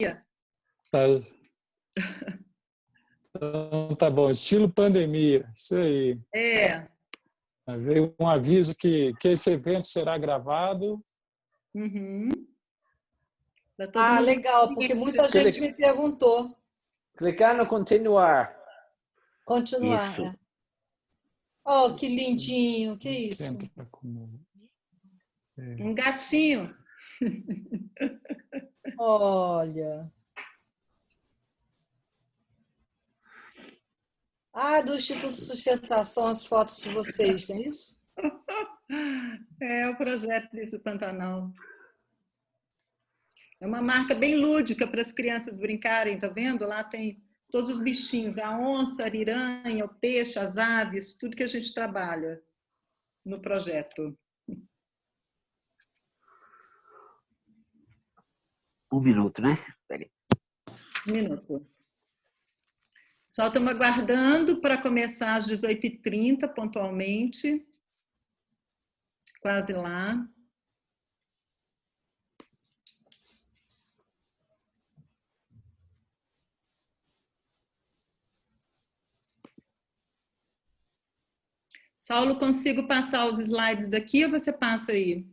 Tá, então, tá bom, estilo pandemia, isso aí. Veio um aviso que esse evento será gravado. Uhum. Legal, porque muita gente me perguntou. Clicar no continuar. Continuar, Isso. Oh, que lindinho, que isso? Um gatinho. Olha. Do Instituto de Sustentação, as fotos de vocês, não é isso? É o projeto do Pantanal. É uma marca bem lúdica para as crianças brincarem, tá vendo? Lá tem todos os bichinhos, a onça, a ariranha, o peixe, as aves, tudo que a gente trabalha no projeto. Um minuto, né? Peraí. Um minuto. Só estamos aguardando para começar às 18h30, pontualmente. Quase lá. Saulo, consigo passar os slides daqui ou você passa aí?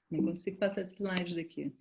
Não consigo passar esses slides daqui.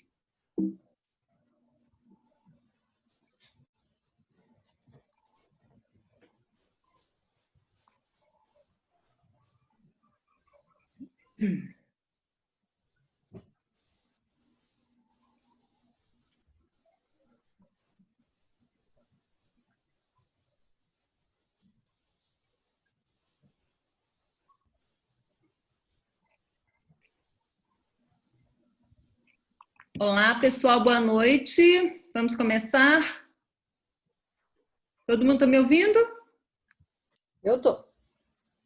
Olá, pessoal, boa noite. Vamos começar? Todo mundo está me ouvindo? Eu tô.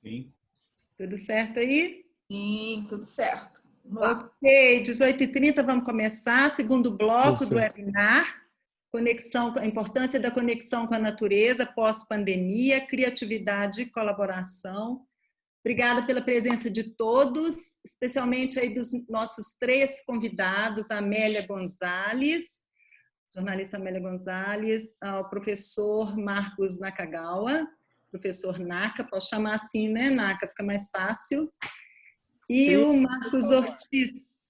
Sim. Tudo certo aí? Sim, tudo certo. Vamos lá. Ok, 18h30 vamos começar, segundo bloco do webinar, a importância da conexão com a natureza pós-pandemia, criatividade e colaboração. Obrigada pela presença de todos, especialmente aí dos nossos 3 convidados, a Amélia Gonzalez, jornalista Amélia Gonzalez, ao professor Marcos Nakagawa, professor Naka, posso chamar assim, né, Naka, fica mais fácil, e o Marcos Ortiz.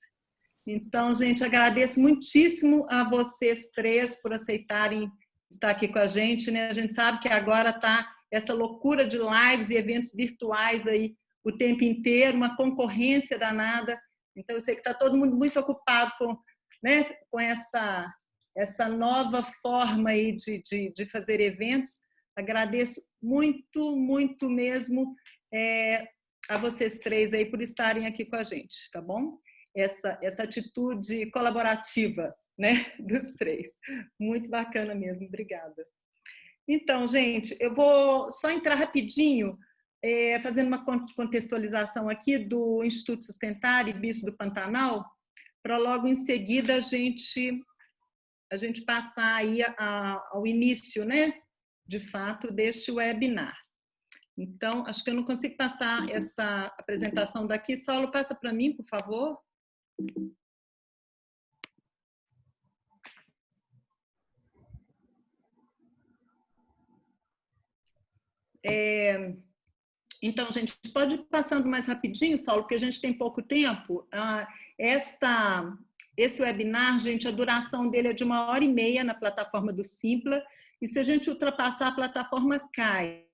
Então, gente, agradeço muitíssimo a vocês 3 por aceitarem estar aqui com a gente, né? A gente sabe que agora está essa loucura de lives e eventos virtuais aí o tempo inteiro, uma concorrência danada. Então, eu sei que está todo mundo muito ocupado com, né, com essa nova forma aí de fazer eventos. Agradeço muito, muito mesmo a vocês 3 aí por estarem aqui com a gente, tá bom? Essa atitude colaborativa, né, dos 3. Muito bacana mesmo, obrigada. Então, gente, eu vou só entrar rapidinho, fazendo uma contextualização aqui do Instituto Sustentar e Bichos do Pantanal, para logo em seguida a gente passar aí ao início, né, de fato, deste webinar. Então, acho que eu não consigo passar essa apresentação daqui. Saulo, passa para mim, por favor. Então, gente, pode ir passando mais rapidinho, Saulo, porque a gente tem pouco tempo. Esse webinar, gente, a duração dele é de 1h30 na plataforma do Simpla, e se a gente ultrapassar, a plataforma cai.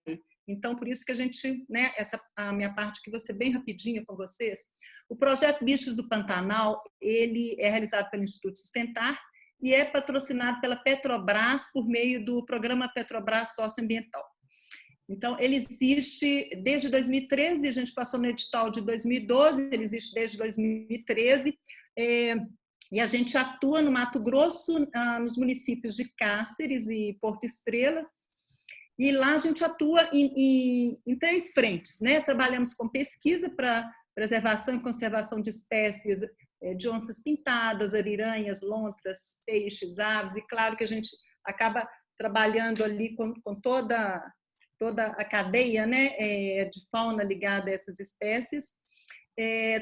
Então, por isso que a gente, né, a minha parte que vou ser bem rapidinho com vocês. O projeto Bichos do Pantanal, ele é realizado pelo Instituto Sustentar e é patrocinado pela Petrobras por meio do programa Petrobras Socioambiental. Então, ele existe desde 2013, a gente passou no edital de 2012, ele existe desde 2013, e a gente atua no Mato Grosso, nos municípios de Cáceres e Porto Estrela, e lá a gente atua em 3 frentes, né? Trabalhamos com pesquisa para preservação e conservação de espécies de onças pintadas, ariranhas, lontras, peixes, aves, e claro que a gente acaba trabalhando ali com toda toda a cadeia, né, de fauna ligada a essas espécies.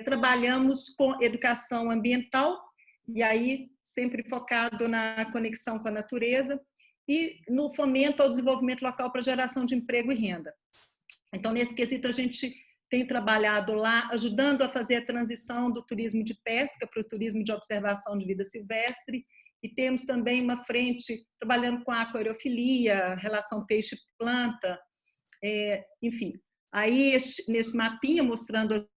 Trabalhamos com educação ambiental, e aí sempre focado na conexão com a natureza, e no fomento ao desenvolvimento local para geração de emprego e renda. Então, nesse quesito, a gente tem trabalhado lá, ajudando a fazer a transição do turismo de pesca para o turismo de observação de vida silvestre, e temos também uma frente trabalhando com a aquariofilia, relação peixe-planta, enfim. Aí, nesse mapinha, mostrando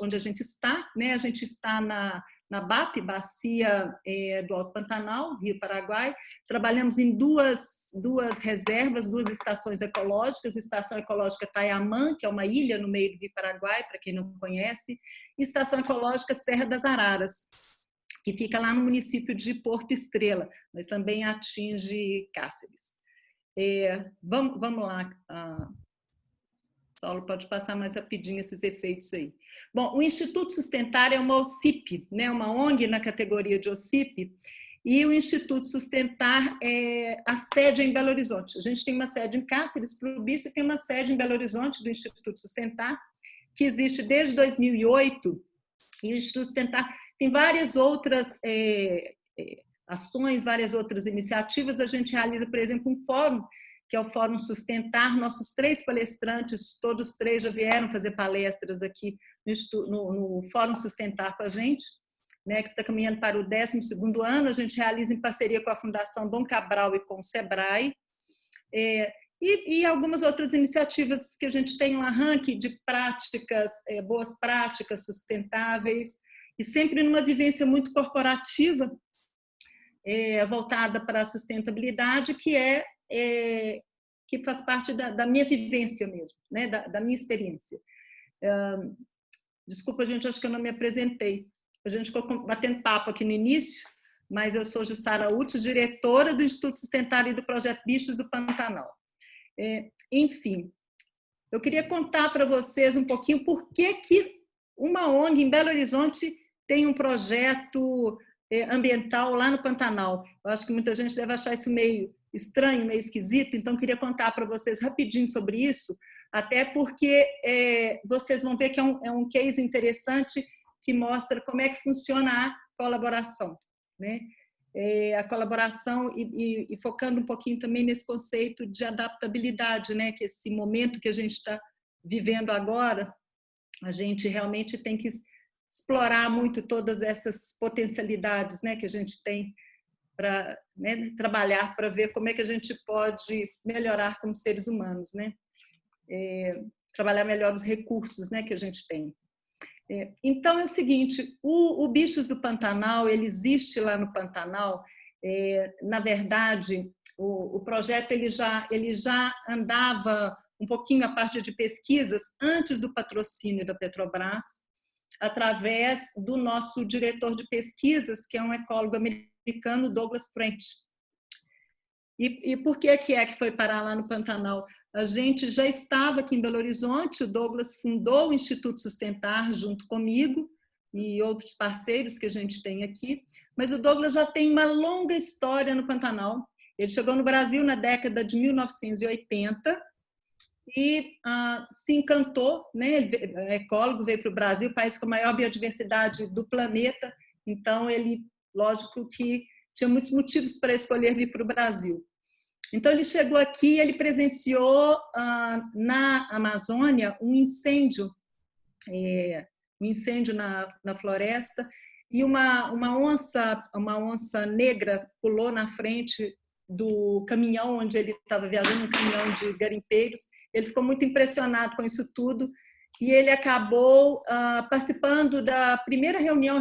onde a gente está, né? A gente está na BAP, Bacia do Alto Pantanal, Rio Paraguai. Trabalhamos em duas reservas, 2 estações ecológicas, Estação Ecológica Tayamã, que é uma ilha no meio do Rio Paraguai, para quem não conhece, e Estação Ecológica Serra das Araras, que fica lá no município de Porto Estrela, mas também atinge Cáceres. Vamos lá, Saulo, pode passar mais rapidinho esses efeitos aí. Bom, o Instituto Sustentar é uma OCIP, né, uma ONG na categoria de OCIP, e o Instituto Sustentar, a sede é em Belo Horizonte. A gente tem uma sede em Cáceres, para o Bicho, e tem uma sede em Belo Horizonte do Instituto Sustentar, que existe desde 2008, e o Instituto Sustentar tem várias outras ações, várias outras iniciativas. A gente realiza, por exemplo, um fórum, que é o Fórum Sustentar. Nossos 3 palestrantes, todos 3 já vieram fazer palestras aqui no Fórum Sustentar com a gente, né, que está caminhando para o 12º ano. A gente realiza em parceria com a Fundação Dom Cabral e com o SEBRAE, e algumas outras iniciativas que a gente tem lá, ranking de práticas, boas práticas sustentáveis, e sempre numa vivência muito corporativa, voltada para a sustentabilidade, que faz parte da minha vivência mesmo, né? da minha experiência. Desculpa, gente, acho que eu não me apresentei. A gente ficou batendo papo aqui no início, mas eu sou Jussara Utz, diretora do Instituto Sustentar e do Projeto Bichos do Pantanal. Enfim, eu queria contar para vocês um pouquinho por que uma ONG em Belo Horizonte tem um projeto ambiental lá no Pantanal. Eu acho que muita gente deve achar isso meio estranho, meio esquisito, então queria contar para vocês rapidinho sobre isso, até porque vocês vão ver que é um case interessante que mostra como é que funciona a colaboração, né? A colaboração e focando um pouquinho também nesse conceito de adaptabilidade, né? Que esse momento que a gente está vivendo agora, a gente realmente tem que explorar muito todas essas potencialidades, né? Que a gente tem para, né, trabalhar para ver como é que a gente pode melhorar como seres humanos, né? Trabalhar melhor os recursos, né, que a gente tem. Então é o seguinte, o Bichos do Pantanal, ele existe lá no Pantanal. Na verdade, o projeto ele já andava um pouquinho a parte de pesquisas antes do patrocínio da Petrobras, através do nosso diretor de pesquisas, que é um ecólogo americano, Douglas French. E por que foi parar lá no Pantanal? A gente já estava aqui em Belo Horizonte, o Douglas fundou o Instituto Sustentar junto comigo e outros parceiros que a gente tem aqui, mas o Douglas já tem uma longa história no Pantanal. Ele chegou no Brasil na década de 1980 e se encantou, né? Ele é ecólogo, veio para o Brasil, país com a maior biodiversidade do planeta, então ele, lógico que tinha muitos motivos para escolher vir para o Brasil. Então, ele chegou aqui e ele presenciou na Amazônia um incêndio na floresta, e uma onça negra pulou na frente do caminhão onde ele estava viajando, um caminhão de garimpeiros. Ele ficou muito impressionado com isso tudo e ele acabou participando da primeira reunião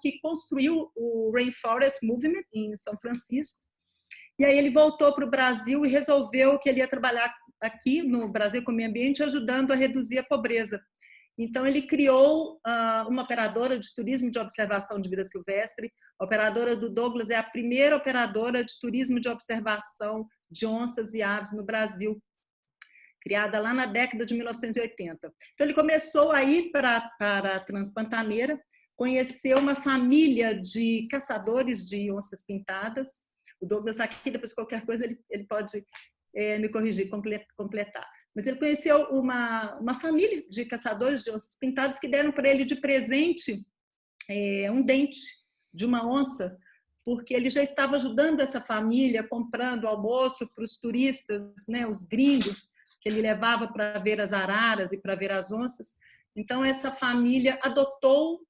que construiu o Rainforest Movement em São Francisco. E aí ele voltou para o Brasil e resolveu que ele ia trabalhar aqui no Brasil com o meio ambiente, ajudando a reduzir a pobreza. Então, ele criou uma operadora de turismo de observação de vida silvestre. A operadora do Douglas é a primeira operadora de turismo de observação de onças e aves no Brasil, criada lá na década de 1980. Então, ele começou a ir para a Transpantaneira, conheceu uma família de caçadores de onças pintadas. O Douglas aqui, depois qualquer coisa, ele pode me corrigir, completar. Mas ele conheceu uma família de caçadores de onças pintadas que deram para ele de presente um dente de uma onça, porque ele já estava ajudando essa família, comprando almoço para os turistas, né, os gringos, que ele levava para ver as araras e para ver as onças. Então, essa família adotou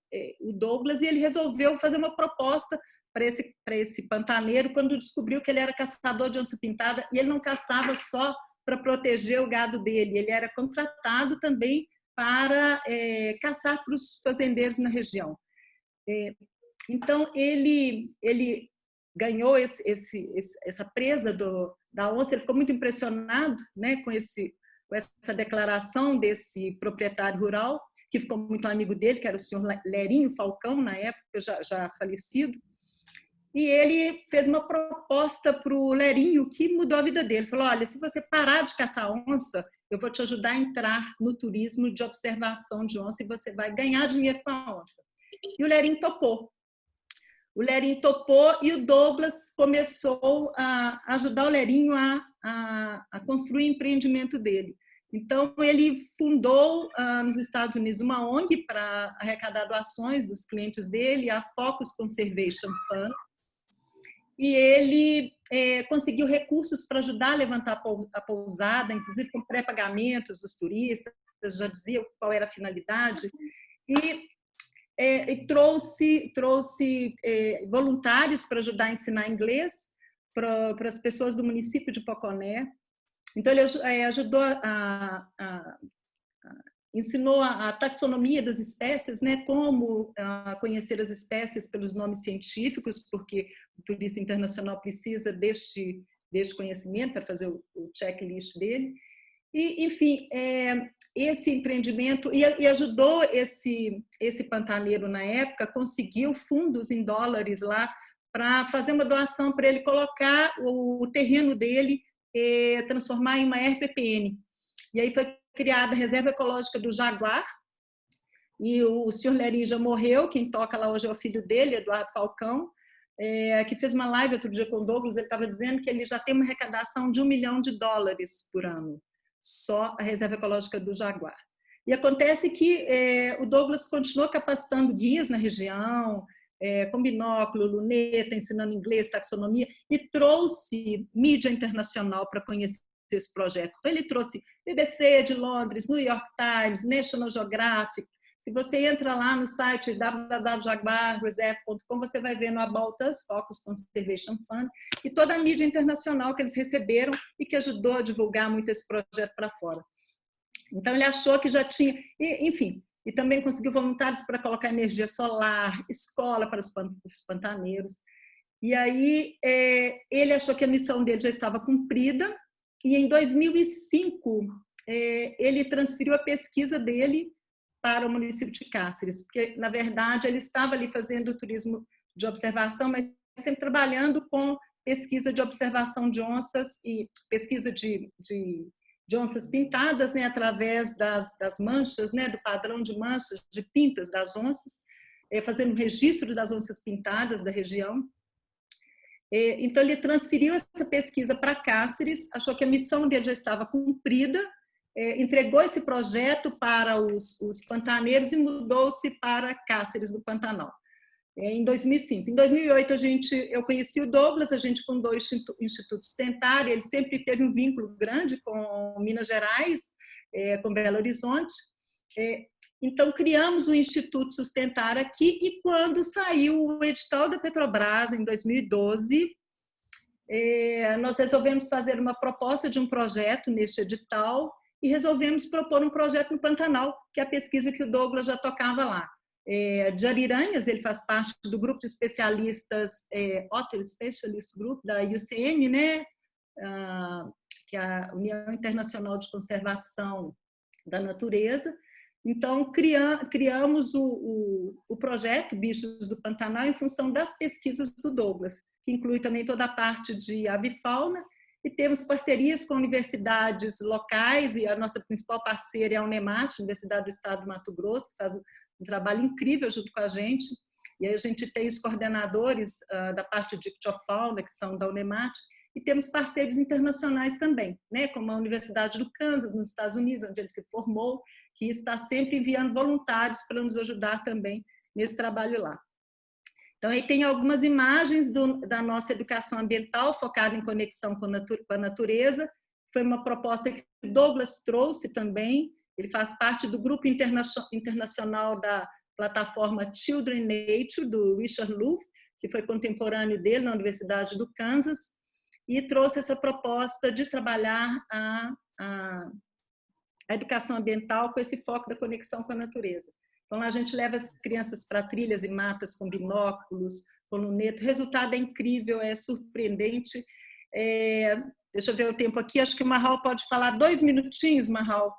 o Douglas e ele resolveu fazer uma proposta para esse pantaneiro quando descobriu que ele era caçador de onça pintada, e ele não caçava só para proteger o gado dele, ele era contratado também para caçar para os fazendeiros na região. Então, ele ganhou essa presa da onça, ele ficou muito impressionado, né, com essa declaração desse proprietário rural, que ficou muito amigo dele, que era o senhor Lerinho Falcão, na época, já falecido. E ele fez uma proposta para o Lerinho que mudou a vida dele. Falou, olha, se você parar de caçar onça, eu vou te ajudar a entrar no turismo de observação de onça e você vai ganhar dinheiro com a onça. E o Lerinho topou. O Lerinho topou e o Douglas começou a ajudar o Lerinho a construir o empreendimento dele. Então, ele fundou nos Estados Unidos uma ONG para arrecadar doações dos clientes dele, a Focus Conservation Fund, e ele conseguiu recursos para ajudar a levantar a pousada, inclusive com pré-pagamentos dos turistas, já dizia qual era a finalidade, e trouxe voluntários para ajudar a ensinar inglês para as pessoas do município de Poconé. Então, ele ajudou ensinou a taxonomia das espécies, né, como conhecer as espécies pelos nomes científicos, porque o turista internacional precisa deste conhecimento para fazer o checklist dele. E, enfim, esse empreendimento, e ajudou esse pantaneiro, na época, conseguiu fundos em dólares lá para fazer uma doação para ele colocar o terreno dele, transformar em uma RPPN. E aí foi criada a Reserva Ecológica do Jaguar, e o senhor Lerinho já morreu, quem toca lá hoje é o filho dele, Eduardo Falcão, que fez uma live outro dia com o Douglas, ele estava dizendo que ele já tem uma arrecadação de $1 milhão por ano, só a Reserva Ecológica do Jaguar. E acontece que o Douglas continuou capacitando guias na região, com binóculo, luneta, ensinando inglês, taxonomia, e trouxe mídia internacional para conhecer esse projeto. Então, ele trouxe BBC de Londres, New York Times, National Geographic. Se você entra lá no site www.jaguarreserve.com, você vai ver no About Us, Focus Conservation Fund, e toda a mídia internacional que eles receberam e que ajudou a divulgar muito esse projeto para fora. Então, ele achou que já tinha... Enfim, e também conseguiu voluntários para colocar energia solar, escola para os pantaneiros. E aí, ele achou que a missão dele já estava cumprida, e em 2005, ele transferiu a pesquisa dele para o município de Cáceres, porque, na verdade, ele estava ali fazendo turismo de observação, mas sempre trabalhando com pesquisa de observação de onças e pesquisa de onças pintadas, né, através das manchas, né, do padrão de manchas, de pintas das onças, fazendo um registro das onças pintadas da região. Então, ele transferiu essa pesquisa para Cáceres, achou que a missão dele já estava cumprida, entregou esse projeto para os pantaneiros e mudou-se para Cáceres do Pantanal, em 2005. Em 2008, eu conheci o Douglas, a gente fundou o Instituto Sustentar, ele sempre teve um vínculo grande com Minas Gerais, com Belo Horizonte. Então, criamos o Instituto Sustentar aqui, e quando saiu o edital da Petrobras, em 2012, nós resolvemos fazer uma proposta de um projeto neste edital e resolvemos propor um projeto no Pantanal, que é a pesquisa que o Douglas já tocava lá. De Ariranhas, ele faz parte do grupo de especialistas, Otter Specialist Group, da UCN, né? Que é a União Internacional de Conservação da Natureza. Então, criamos o projeto Bichos do Pantanal em função das pesquisas do Douglas, que inclui também toda a parte de avifauna, e temos parcerias com universidades locais, e a nossa principal parceira é a Unemat, Universidade do Estado do Mato Grosso, que faz um trabalho incrível junto com a gente, e aí a gente tem os coordenadores da parte de ictiofauna, que são da Unemat, e temos parceiros internacionais também, né, como a Universidade do Kansas, nos Estados Unidos, onde ele se formou, que está sempre enviando voluntários para nos ajudar também nesse trabalho lá. Então, aí tem algumas imagens da nossa educação ambiental focada em conexão com a natureza. Foi uma proposta que o Douglas trouxe também. Ele faz parte do grupo internacional da plataforma Children Nature, do Richard Louv, que foi contemporâneo dele na Universidade do Kansas, e trouxe essa proposta de trabalhar a educação ambiental com esse foco da conexão com a natureza. Então, lá a gente leva as crianças para trilhas e matas com binóculos, com luneto. O resultado é incrível, é surpreendente. Deixa eu ver o tempo aqui. Acho que o Marral pode falar 2 minutinhos, Marral.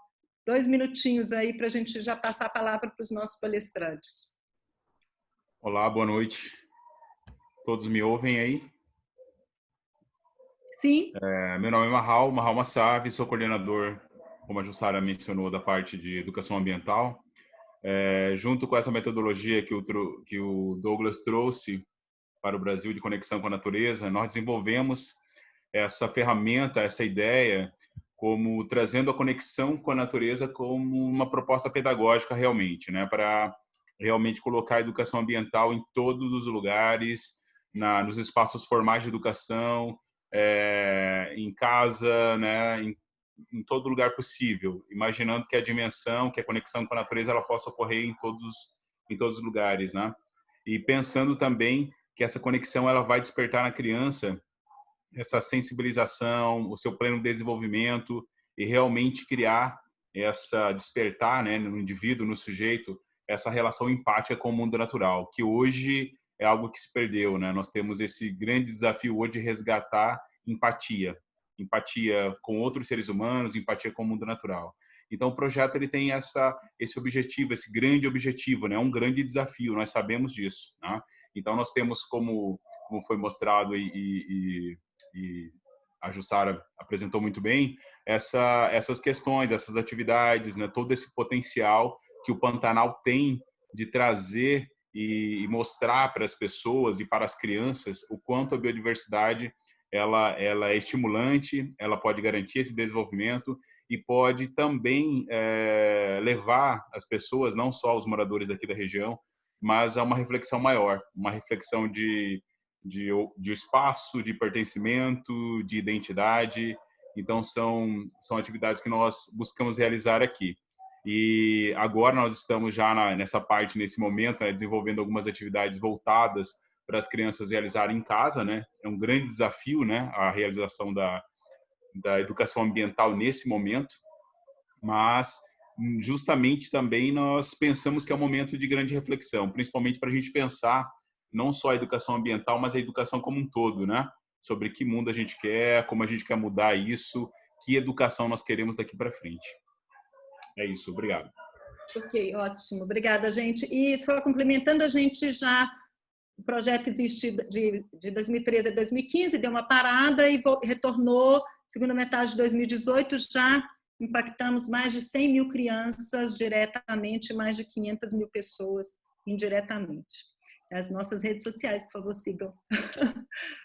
2 minutinhos aí para a gente já passar a palavra para os nossos palestrantes. Olá, boa noite. Todos me ouvem aí? Sim. Meu nome é Marral Massavi, sou coordenador, como a Jussara mencionou, da parte de educação ambiental. Junto com essa metodologia que o Douglas trouxe para o Brasil de conexão com a natureza, nós desenvolvemos essa ferramenta, essa ideia, como trazendo a conexão com a natureza como uma proposta pedagógica realmente, né, para realmente colocar a educação ambiental em todos os lugares, nos espaços formais de educação, em casa, né, em todo lugar possível, imaginando que a dimensão, que a conexão com a natureza, ela possa ocorrer em todos os lugares, né? E pensando também que essa conexão ela vai despertar na criança essa sensibilização, o seu pleno desenvolvimento e realmente criar despertar, né, no indivíduo, no sujeito, essa relação empática com o mundo natural, que hoje é algo que se perdeu, né? Nós temos esse grande desafio hoje de resgatar empatia com outros seres humanos, empatia com o mundo natural. Então, o projeto ele tem esse objetivo, esse grande objetivo, né? Um grande desafio, nós sabemos disso, né? Então, nós temos, como foi mostrado e a Jussara apresentou muito bem, essas questões, essas atividades, né? Todo esse potencial que o Pantanal tem de trazer e mostrar para as pessoas e para as crianças o quanto a biodiversidade ela é estimulante, ela pode garantir esse desenvolvimento e pode também levar as pessoas, não só os moradores daqui da região, mas a uma reflexão maior, uma reflexão de espaço, de pertencimento, de identidade. Então, são atividades que nós buscamos realizar aqui. E agora nós estamos já nessa parte, nesse momento, né, desenvolvendo algumas atividades voltadas para as crianças realizarem em casa, né? É um grande desafio, né, a realização da educação ambiental nesse momento, mas justamente também nós pensamos que é um momento de grande reflexão, principalmente para a gente pensar não só a educação ambiental, mas a educação como um todo, né? Sobre que mundo a gente quer, como a gente quer mudar isso, que educação nós queremos daqui para frente. É isso, obrigado. Ok, ótimo, obrigada, gente. E só complementando, a gente já... O projeto existe de 2013 a 2015, deu uma parada e retornou, segunda metade de 2018, já impactamos mais de 100 mil crianças diretamente, mais de 500 mil pessoas indiretamente. As nossas redes sociais, por favor, sigam.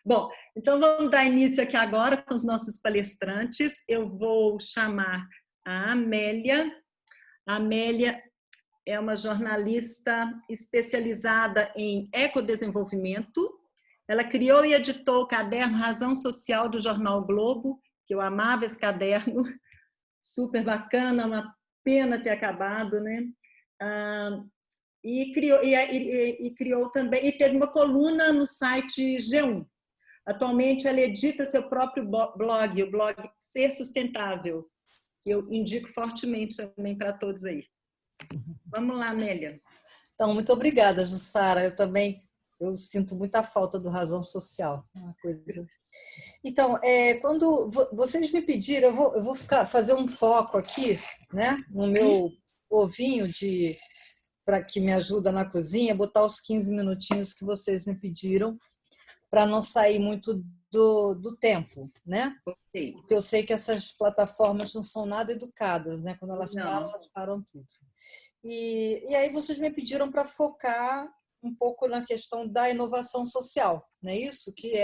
Bom, então vamos dar início aqui agora com os nossos palestrantes. Eu vou chamar a Amélia. A Amélia é uma jornalista especializada em ecodesenvolvimento. Ela criou e editou o caderno Razão Social do Jornal Globo, que eu amava esse caderno, super bacana, uma pena ter acabado, né? E criou também, e teve uma coluna no site G1. Atualmente ela edita seu próprio blog, o blog Ser Sustentável, que eu indico fortemente também para todos aí. Vamos lá, Amélia. Então, muito obrigada, Jussara. Eu sinto muita falta do Razão Social. Uma coisa. Então, quando vocês me pediram, eu vou fazer um foco aqui, né, no meu ovinho para que me ajuda na cozinha, botar os 15 minutinhos que vocês me pediram, para não sair muito do tempo, né? Okay. Porque eu sei que essas plataformas não são nada educadas, né? Quando elas param tudo. E aí vocês me pediram para focar um pouco na questão da inovação social, não é isso? Que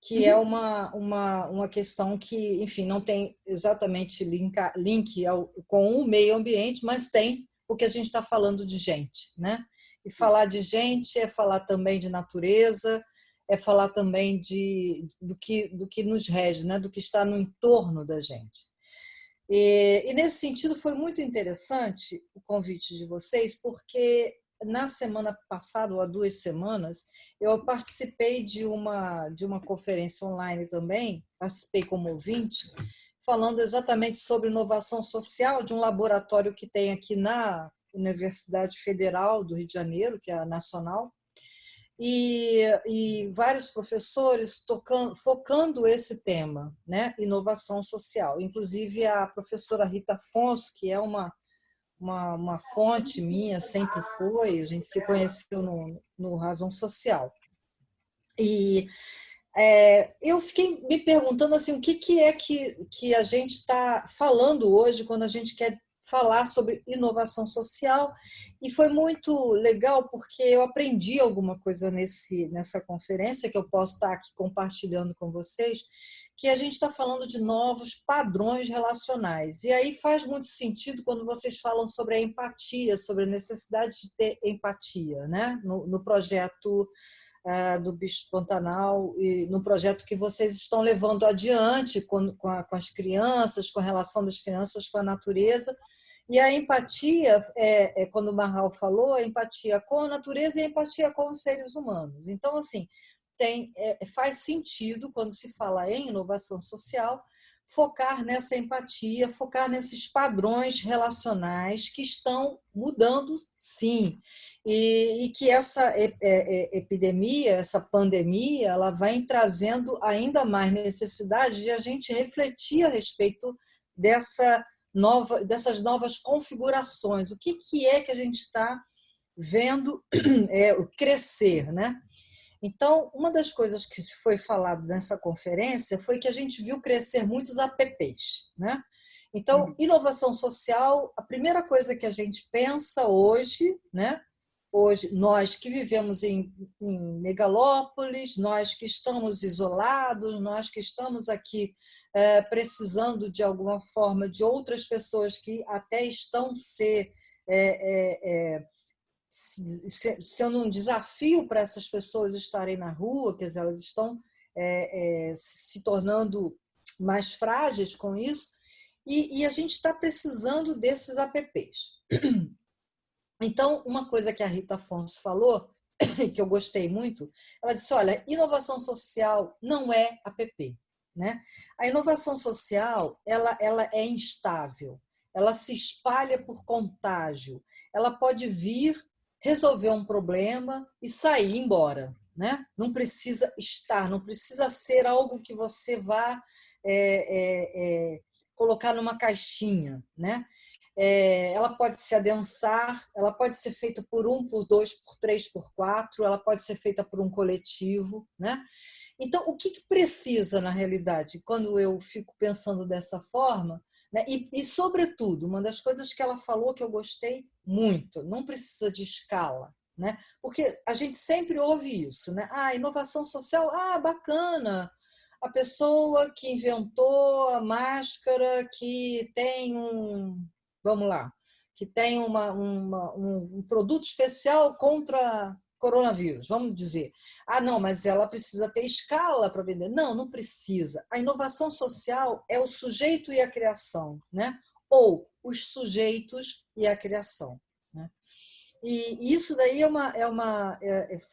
que é uma questão que, enfim, não tem exatamente link com o meio ambiente, mas tem o que a gente está falando de gente, né? E falar de gente é falar também de natureza, é falar também do que nos rege, né? Do que está no entorno da gente. E nesse sentido foi muito interessante o convite de vocês, porque na semana passada, ou há 2 semanas, eu participei de uma conferência online também, participei como ouvinte, falando exatamente sobre inovação social de um laboratório que tem aqui na Universidade Federal do Rio de Janeiro, que é a Nacional, e vários professores focando esse tema, né? Inovação social. Inclusive a professora Rita Afonso, que é uma fonte minha, sempre foi, a gente se conheceu no Razão Social. E eu fiquei me perguntando assim, o que é que a gente está falando hoje quando a gente quer falar sobre inovação social, e foi muito legal porque eu aprendi alguma coisa nessa conferência que eu posso estar aqui compartilhando com vocês, que a gente está falando de novos padrões relacionais. E aí faz muito sentido quando vocês falam sobre a empatia, sobre a necessidade de ter empatia, né? No projeto do Bicho Pantanal e no projeto que vocês estão levando adiante com as crianças, com a relação das crianças com a natureza. E a empatia, quando o Marral falou, a empatia com a natureza e a empatia com os seres humanos. Então, assim, faz sentido, quando se fala em inovação social, focar nessa empatia, focar nesses padrões relacionais que estão mudando, sim, e que essa epidemia, essa pandemia, ela vai trazendo ainda mais necessidade de a gente refletir a respeito dessas novas configurações. O que é que a gente está vendo crescer, né? Então, uma das coisas que foi falado nessa conferência foi que a gente viu crescer muitos apps, né? Então, inovação social, a primeira coisa que a gente pensa hoje, né? Hoje, nós que vivemos em megalópolis, nós que estamos isolados, nós que estamos aqui precisando, de alguma forma, de outras pessoas que até estão sendo um desafio para essas pessoas estarem na rua, quer dizer, elas estão se tornando mais frágeis com isso, e a gente está precisando desses apps. Então, uma coisa que a Rita Afonso falou, que eu gostei muito, ela disse, olha, inovação social não é app, né? A inovação social, ela é instável, ela se espalha por contágio, ela pode vir resolver um problema e sair embora, né? Não precisa estar, não precisa ser algo que você vá colocar numa caixinha, né? Ela pode se adensar, ela pode ser feita por 1, por 2, por 3, por 4, ela pode ser feita por um coletivo, né? Então, o que precisa, na realidade, quando eu fico pensando dessa forma, né? E, sobretudo, uma das coisas que ela falou que eu gostei muito, não precisa de escala, né? Porque a gente sempre ouve isso, né? Inovação social, bacana, a pessoa que inventou a máscara que tem vamos lá, que tem um produto especial contra coronavírus, vamos dizer. Não, mas ela precisa ter escala para vender. Não precisa. A inovação social é o sujeito e a criação, né? Ou os sujeitos e a criação, né? E isso daí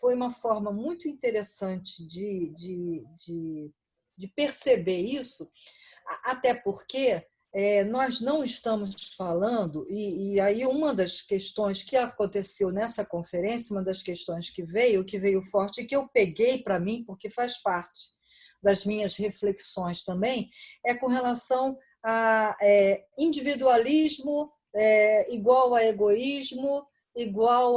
foi uma forma muito interessante de perceber isso, até porque nós não estamos falando, e aí uma das questões que aconteceu nessa conferência, uma das questões que veio forte, e que eu peguei para mim, porque faz parte das minhas reflexões também, é com relação a individualismo igual a egoísmo, igual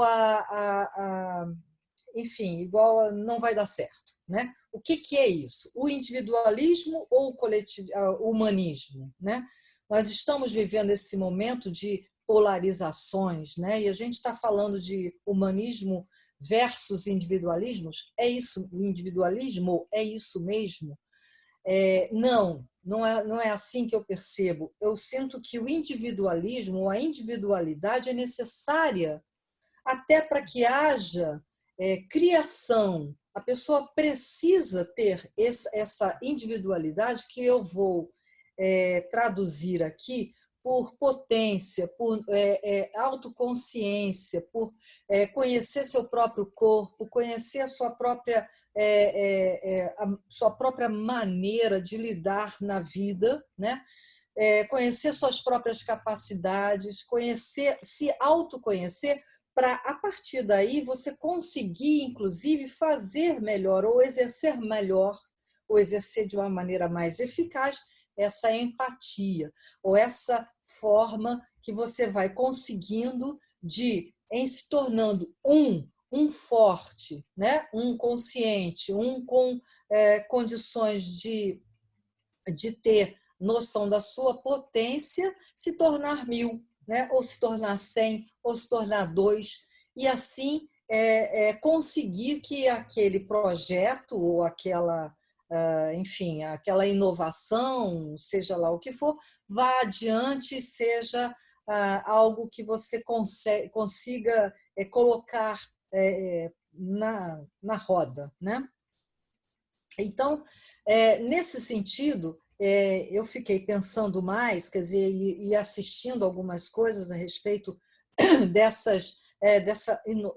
enfim, igual a não vai dar certo, né? O que é isso? O individualismo ou o humanismo, né? Nós estamos vivendo esse momento de polarizações, né? E a gente está falando de humanismo versus individualismos? É isso, individualismo é isso mesmo? Não é assim que eu percebo. Eu sinto que o individualismo, a individualidade é necessária até para que haja criação. A pessoa precisa ter essa individualidade que eu vou traduzir aqui por potência, por autoconsciência, por conhecer seu próprio corpo, conhecer a sua própria maneira de lidar na vida, né? Conhecer suas próprias capacidades, se autoconhecer, para, a partir daí, você conseguir, inclusive, fazer melhor ou exercer melhor, ou exercer de uma maneira mais eficaz essa empatia, ou essa forma que você vai conseguindo em se tornando um forte, né? Um consciente, com condições de ter noção da sua potência, se tornar 1000, né? Ou se tornar 100, ou se tornar 2, e assim conseguir que aquele projeto ou aquela inovação, seja lá o que for, vá adiante, seja algo que você consiga colocar na roda, né? Então, nesse sentido, eu fiquei pensando mais, quer dizer, e assistindo algumas coisas a respeito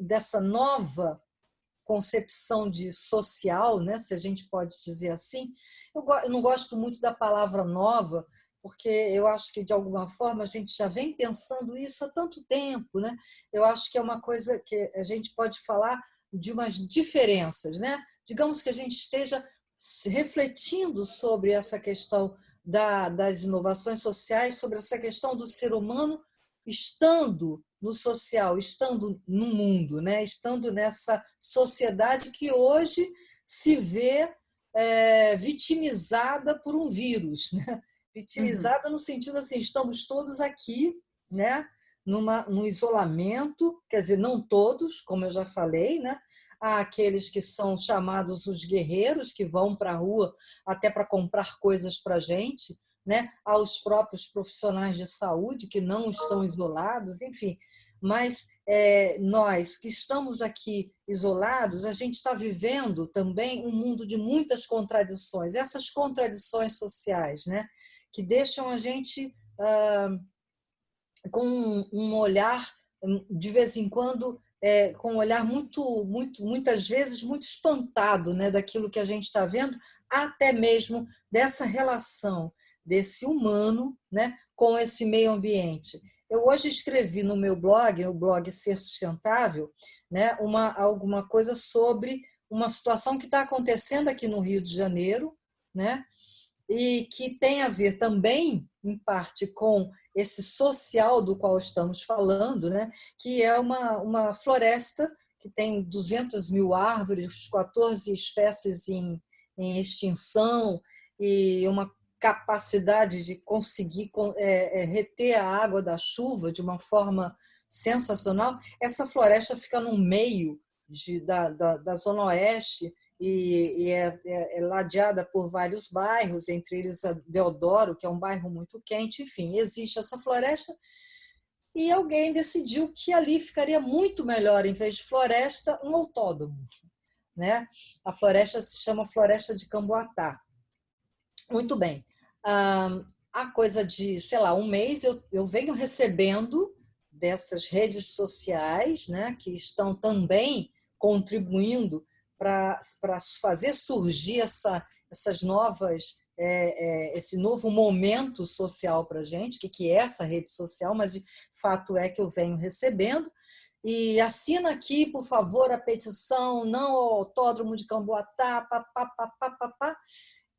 dessa nova concepção de social, né, se a gente pode dizer assim. Eu não gosto muito da palavra nova, porque eu acho que, de alguma forma, a gente já vem pensando isso há tanto tempo, né? Eu acho que é uma coisa que a gente pode falar de umas diferenças, né? Digamos que a gente esteja refletindo sobre essa questão das inovações sociais, sobre essa questão do ser humano estando no social, estando no mundo, né? Estando nessa sociedade que hoje se vê vitimizada por um vírus, né? Vitimizada no sentido assim, estamos todos aqui, né? Num isolamento, quer dizer, não todos, como eu já falei, né? Há aqueles que são chamados os guerreiros, que vão para a rua até para comprar coisas para a gente, né? Há os próprios profissionais de saúde que não estão isolados, enfim. Mas nós que estamos aqui isolados, a gente está vivendo também um mundo de muitas contradições, essas contradições sociais, né? Que deixam a gente com um olhar, de vez em quando, com um olhar muitas vezes muito espantado, né, daquilo que a gente está vendo, até mesmo dessa relação desse humano, né, com esse meio ambiente. Eu hoje escrevi no meu blog, o blog Ser Sustentável, né, alguma coisa sobre uma situação que está acontecendo aqui no Rio de Janeiro, né, e que tem a ver também, em parte, com esse social do qual estamos falando, né? Que é uma floresta que tem 200.000 árvores, 14 espécies em extinção e uma capacidade de conseguir reter a água da chuva de uma forma sensacional. Essa floresta fica no meio da Zona Oeste, e é ladeada por vários bairros, entre eles a Deodoro, que é um bairro muito quente. Enfim, existe essa floresta e alguém decidiu que ali ficaria muito melhor, em vez de floresta, um autódromo, né? A floresta se chama Floresta de Camboatá. Muito bem. Há coisa de, sei lá, um mês eu venho recebendo dessas redes sociais, né, que estão também contribuindo para fazer surgir essas novas, esse novo momento social para a gente, que é essa rede social, mas o fato é que eu venho recebendo. E assina aqui, por favor, a petição, não ao autódromo de Camboatá, papapá.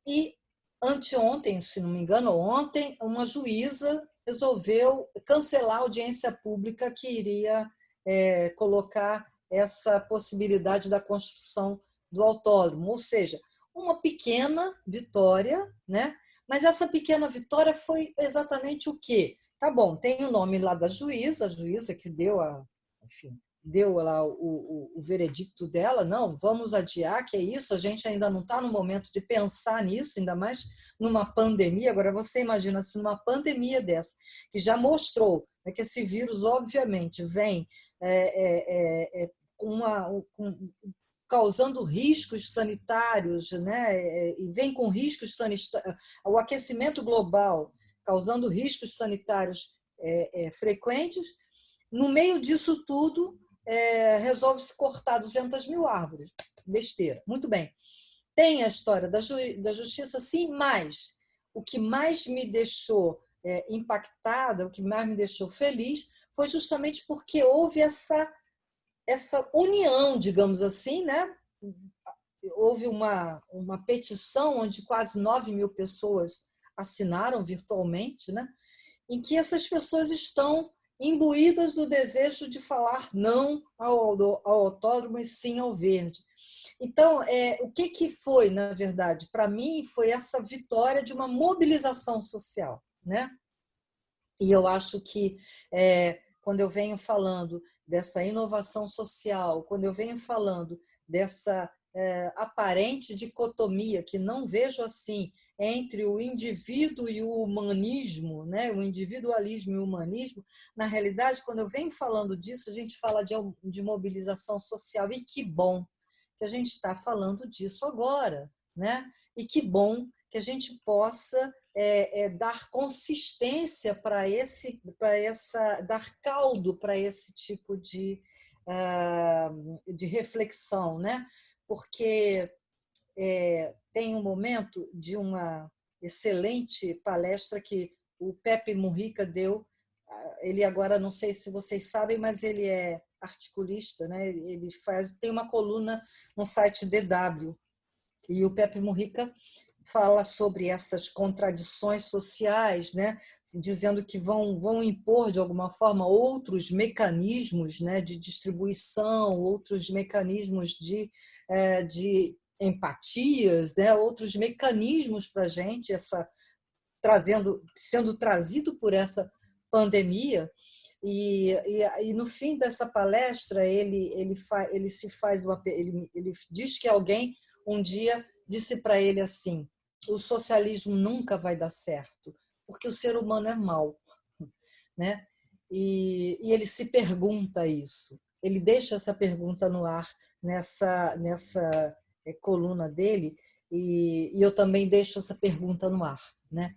E anteontem, se não me engano, ontem, uma juíza resolveu cancelar a audiência pública que iria colocar essa possibilidade da construção do autódromo, ou seja, uma pequena vitória, né? Mas essa pequena vitória foi exatamente o quê? Tá bom, tem o nome lá da juíza, a juíza que deu deu lá o veredicto dela, não, vamos adiar, que é isso, a gente ainda não está no momento de pensar nisso, ainda mais numa pandemia. Agora, você imagina se numa pandemia dessa, que já mostrou, né, que esse vírus, obviamente, vem causando riscos sanitários, né, e vem com riscos sanitários, o aquecimento global causando riscos sanitários frequentes. No meio disso tudo, resolve-se cortar 200 mil árvores. Besteira. Muito bem. Tem a história da justiça, sim, mas o que mais me deixou impactada, o que mais me deixou feliz, foi justamente porque houve essa união, digamos assim, né? Houve uma petição onde quase 9 mil pessoas assinaram virtualmente, né? Em que essas pessoas estão imbuídas do desejo de falar não ao autódromo e sim ao verde. Então, o que foi, na verdade? Para mim, foi essa vitória de uma mobilização social, né? E eu acho que, quando eu venho falando dessa inovação social, quando eu venho falando dessa aparente dicotomia, que não vejo assim, entre o indivíduo e o humanismo, né? O individualismo e o humanismo, na realidade, quando eu venho falando disso, a gente fala de mobilização social, e que bom que a gente está falando disso agora, né? E que bom que a gente possa dar consistência dar caldo para esse tipo de reflexão, né? Porque tem um momento de uma excelente palestra que o Pepe Mujica deu. Ele agora, não sei se vocês sabem, mas ele é articulista, né? Ele tem uma coluna no site DW, e o Pepe Mujica fala sobre essas contradições sociais, né? Dizendo que vão impor, de alguma forma, outros mecanismos, né, de distribuição, outros mecanismos de empatias, né, outros mecanismos para a gente, sendo trazido por essa pandemia. E no fim dessa palestra, ele diz que alguém um dia disse para ele assim: o socialismo nunca vai dar certo, porque o ser humano é mau, né? E ele se pergunta isso, ele deixa essa pergunta no ar nessa coluna dele, e eu também deixo essa pergunta no ar, né?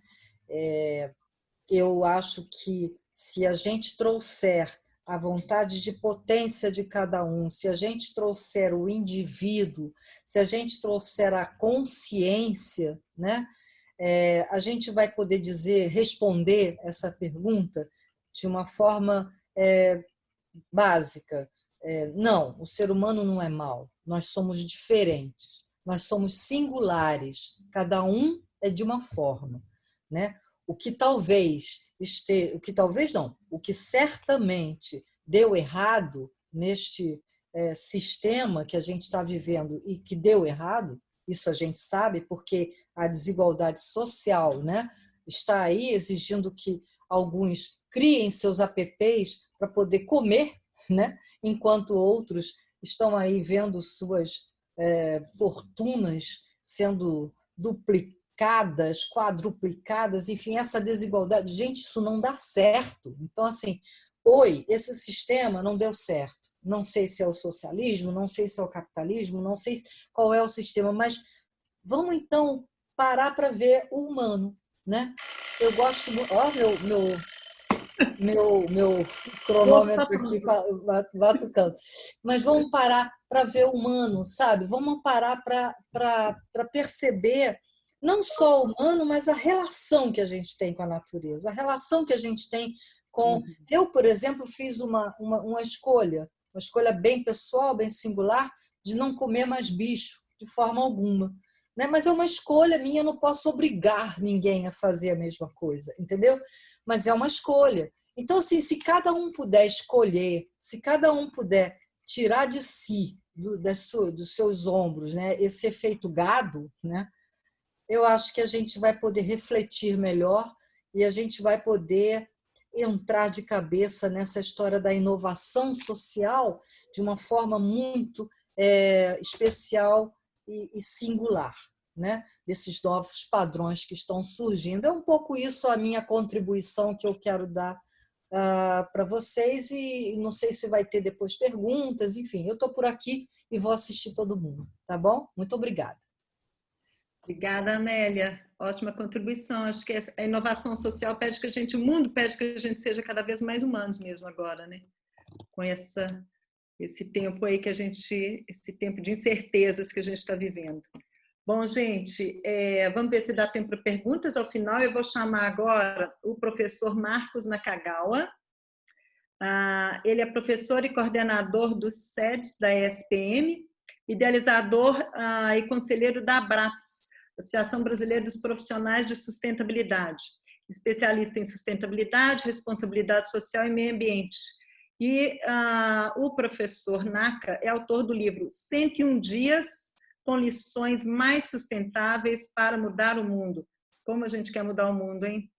Eu acho que se a gente trouxer a vontade de potência de cada um, se a gente trouxer o indivíduo, se a gente trouxer a consciência, né, a gente vai poder responder essa pergunta de uma forma básica. Não, o ser humano não é mau, nós somos diferentes, nós somos singulares, cada um é de uma forma, né? O que certamente deu errado neste sistema que a gente está vivendo, e que deu errado, isso a gente sabe, porque a desigualdade social, né, está aí exigindo que alguns criem seus apps para poder comer, né, enquanto outros estão aí vendo suas fortunas sendo duplicadas, quadruplicadas, enfim, essa desigualdade. Gente, isso não dá certo. Então, assim, esse sistema não deu certo. Não sei se é o socialismo, não sei se é o capitalismo, não sei qual é o sistema, mas vamos, então, parar para ver o humano, né? Eu gosto... Ó, meu cronômetro aqui batucando. Mas vamos parar para ver o humano, sabe? Vamos parar para perceber não só o humano, mas a relação que a gente tem com a natureza, a relação que a gente tem com... Eu, por exemplo, fiz uma escolha bem pessoal, bem singular, de não comer mais bicho, de forma alguma. Né? Mas é uma escolha minha, eu não posso obrigar ninguém a fazer a mesma coisa, entendeu? Mas é uma escolha. Então, assim, se cada um puder escolher, se cada um puder tirar de si, dos seus ombros, né, esse efeito gado, né, eu acho que a gente vai poder refletir melhor, e a gente vai poder entrar de cabeça nessa história da inovação social de uma forma muito especial e singular, né? Desses novos padrões que estão surgindo. É um pouco isso a minha contribuição que eu quero dar para vocês, e não sei se vai ter depois perguntas, enfim, eu estou por aqui e vou assistir todo mundo, tá bom? Muito obrigada. Obrigada, Amélia. Ótima contribuição. Acho que a inovação social pede que o mundo pede que a gente seja cada vez mais humanos mesmo agora, né? Com esse tempo aí esse tempo de incertezas que a gente está vivendo. Bom, gente, vamos ver se dá tempo para perguntas. Ao final, eu vou chamar agora o professor Marcos Nakagawa. Ele é professor e coordenador dos SEDs da ESPM, idealizador e conselheiro da ABRAPS, Associação Brasileira dos Profissionais de Sustentabilidade, especialista em sustentabilidade, responsabilidade social e meio ambiente. E o professor Naka é autor do livro 101 Dias com lições mais sustentáveis para mudar o mundo. Como a gente quer mudar o mundo, hein?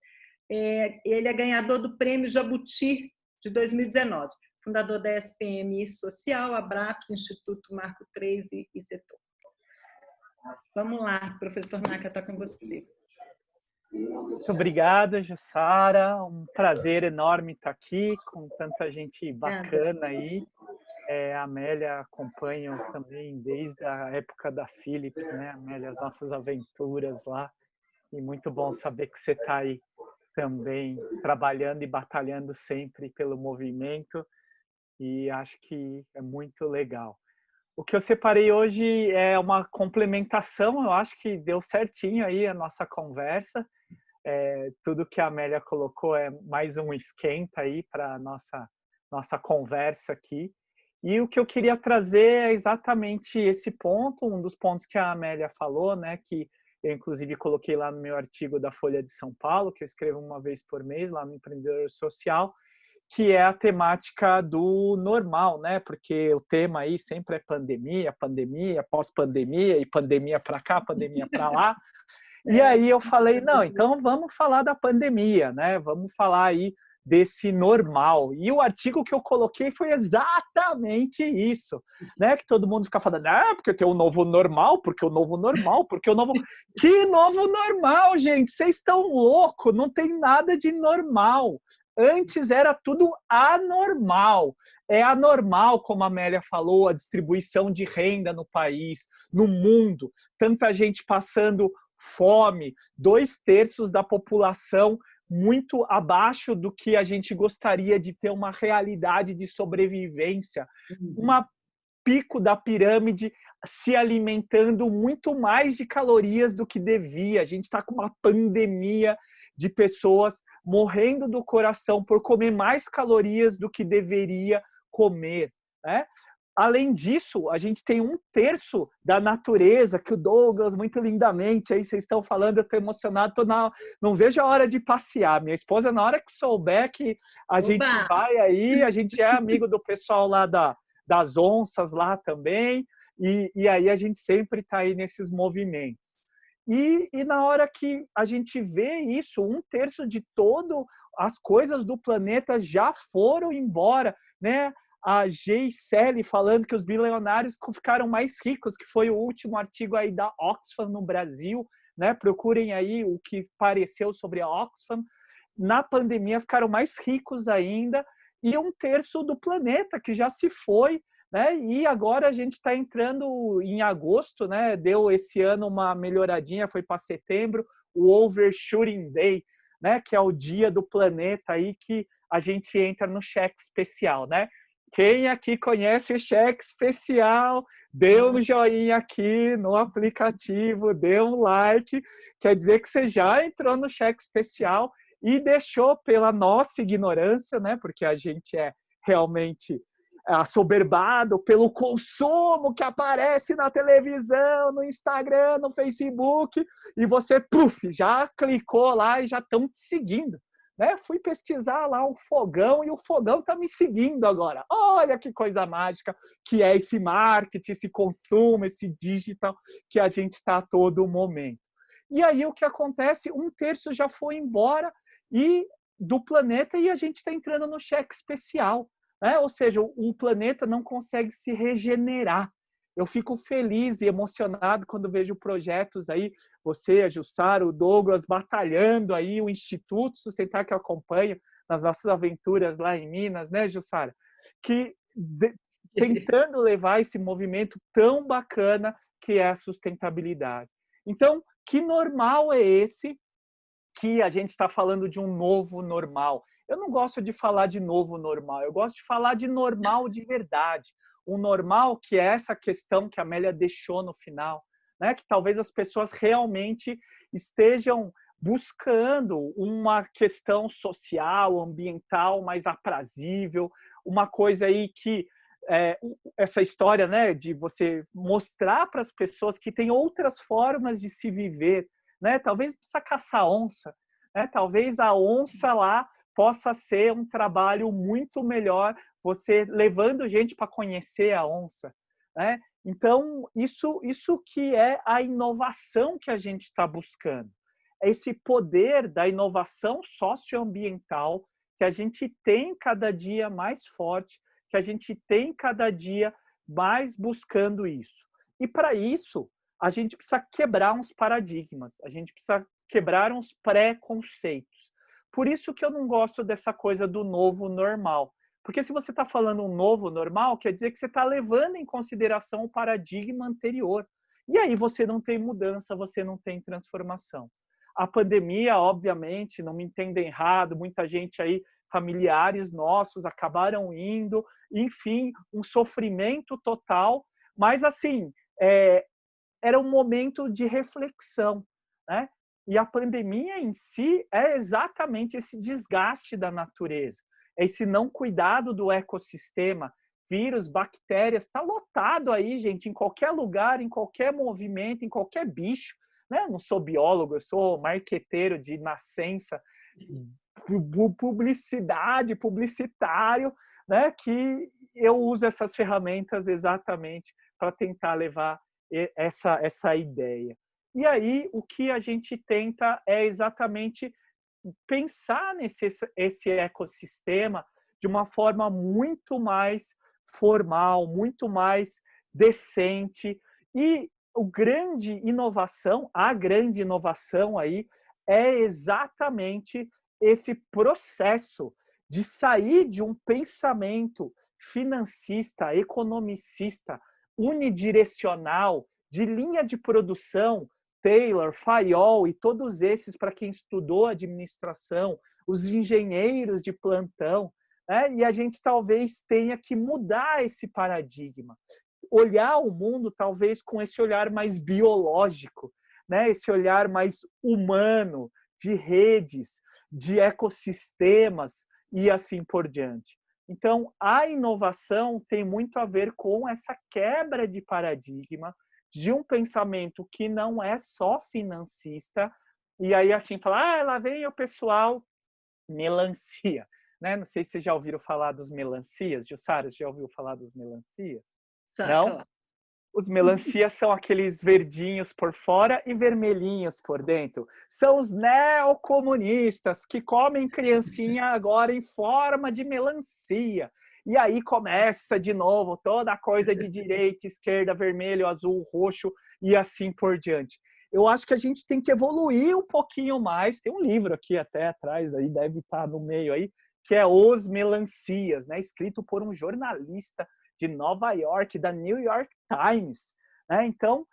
Ele é ganhador do Prêmio Jabuti de 2019, fundador da SPM Social, ABRAPS, Instituto Marco III e Setor. Vamos lá, professor Naka, está com você. Muito obrigada, Jussara. Um prazer enorme estar aqui com tanta gente bacana aí. A Amélia acompanho também desde a época da Philips, né, Amélia, as nossas aventuras lá. E muito bom saber que você está aí também trabalhando e batalhando sempre pelo movimento. E acho que é muito legal. O que eu separei hoje é uma complementação, eu acho que deu certinho aí a nossa conversa. Tudo que a Amélia colocou é mais um esquenta aí para a nossa conversa aqui. E o que eu queria trazer é exatamente esse ponto, um dos pontos que a Amélia falou, né, que eu inclusive coloquei lá no meu artigo da Folha de São Paulo, que eu escrevo uma vez por mês lá no Empreendedor Social, que é a temática do normal, né? Porque o tema aí sempre é pandemia, pandemia, pós-pandemia, e pandemia para cá, pandemia para lá. E aí eu falei, não, então vamos falar da pandemia, né? Vamos falar aí desse normal. E o artigo que eu coloquei foi exatamente isso, né? Que todo mundo fica falando, porque tem o novo normal, porque o novo normal, porque o novo... Que novo normal, gente? Vocês estão loucos, não tem nada de normal. Antes era tudo anormal. É anormal, como a Amélia falou, a distribuição de renda no país, no mundo. Tanta gente passando fome, 2/3 da população muito abaixo do que a gente gostaria de ter uma realidade de sobrevivência. Uma pico da pirâmide se alimentando muito mais de calorias do que devia. A gente está com uma pandemia de pessoas morrendo do coração por comer mais calorias do que deveria comer, né? Além disso, a gente tem 1/3 da natureza, que o Douglas, muito lindamente, aí vocês estão falando, eu estou emocionado, não vejo a hora de passear. Minha esposa, na hora que souber que a gente vai aí, a gente é amigo do pessoal lá das onças lá também, e aí a gente sempre está aí nesses movimentos. E na hora que a gente vê isso, 1/3 de todas as coisas do planeta já foram embora, né? A Jay Shelley falando que os bilionários ficaram mais ricos, que foi o último artigo aí da Oxfam no Brasil, né? Procurem aí o que pareceu sobre a Oxfam. Na pandemia ficaram mais ricos ainda, e 1/3 do planeta que já se foi, né? E agora a gente está entrando em agosto, né? Deu esse ano uma melhoradinha, foi para setembro, o Overshooting Day, né? Que é o dia do planeta aí que a gente entra no cheque especial, né? Quem aqui conhece o cheque especial, dê um joinha aqui no aplicativo, dê um like, quer dizer que você já entrou no cheque especial e deixou pela nossa ignorância, né? Porque a gente é realmente assoberbado pelo consumo que aparece na televisão, no Instagram, no Facebook, e você, já clicou lá e já estão te seguindo. Né? Fui pesquisar lá o fogão e o fogão está me seguindo agora. Olha que coisa mágica que é esse marketing, esse consumo, esse digital que a gente está a todo momento. E aí o que acontece? 1/3 já foi embora e do planeta e a gente está entrando no cheque especial, né? Ou seja, o planeta não consegue se regenerar. Eu fico feliz e emocionado quando vejo projetos aí, você, a Jussara, o Douglas, batalhando aí, o Instituto Sustentar que eu acompanho nas nossas aventuras lá em Minas, né, Jussara? Tentando levar esse movimento tão bacana que é a sustentabilidade. Então, que normal é esse que a gente está falando de um novo normal? Eu não gosto de falar de novo normal, eu gosto de falar de normal de verdade. O normal que é essa questão que a Amélia deixou no final, né? Que talvez as pessoas realmente estejam buscando uma questão social, ambiental mais aprazível, uma coisa aí que essa história, né, de você mostrar para as pessoas que tem outras formas de se viver, né? Talvez não precisa caçar onça, né? Talvez a onça lá possa ser um trabalho muito melhor, você levando gente para conhecer a onça, né? Então, isso que é a inovação que a gente está buscando. É esse poder da inovação socioambiental que a gente tem cada dia mais forte, que a gente tem cada dia mais buscando isso. E para isso, a gente precisa quebrar uns paradigmas, a gente precisa quebrar uns preconceitos. Por isso que eu não gosto dessa coisa do novo normal. Porque se você está falando um novo normal, quer dizer que você está levando em consideração o paradigma anterior. E aí você não tem mudança, você não tem transformação. A pandemia, obviamente, não me entendem errado, muita gente aí, familiares nossos, acabaram indo, enfim, um sofrimento total, mas assim, era um momento de reflexão, né? E a pandemia em si é exatamente esse desgaste da natureza, esse não cuidado do ecossistema, vírus, bactérias, está lotado aí, gente, em qualquer lugar, em qualquer movimento, em qualquer bicho, né? Eu não sou biólogo, eu sou marqueteiro de nascença, publicitário, né? Que eu uso essas ferramentas exatamente para tentar levar essa ideia. E aí, o que a gente tenta é exatamente pensar esse ecossistema de uma forma muito mais formal, muito mais decente. E a grande inovação aí é exatamente esse processo de sair de um pensamento financista, economicista, unidirecional, de linha de produção, Taylor, Fayol e todos esses, para quem estudou administração, os engenheiros de plantão, né? E a gente talvez tenha que mudar esse paradigma, olhar o mundo talvez com esse olhar mais biológico, né? Esse olhar mais humano, de redes, de ecossistemas e assim por diante. Então, a inovação tem muito a ver com essa quebra de paradigma, de um pensamento que não é só financista, e aí assim, falar, lá vem o pessoal melancia, né? Não sei se vocês já ouviram falar dos melancias. Jussara, já ouviu falar dos melancias? Não? Os melancias são aqueles verdinhos por fora e vermelhinhos por dentro. São os neocomunistas que comem criancinha agora em forma de melancia. E aí começa de novo toda a coisa de direita, esquerda, vermelho, azul, roxo e assim por diante. Eu acho que a gente tem que evoluir um pouquinho mais. Tem um livro aqui até atrás, aí deve estar no meio aí, que é Os Melancias, né? Escrito por um jornalista de Nova York, da New York Times, né? Então,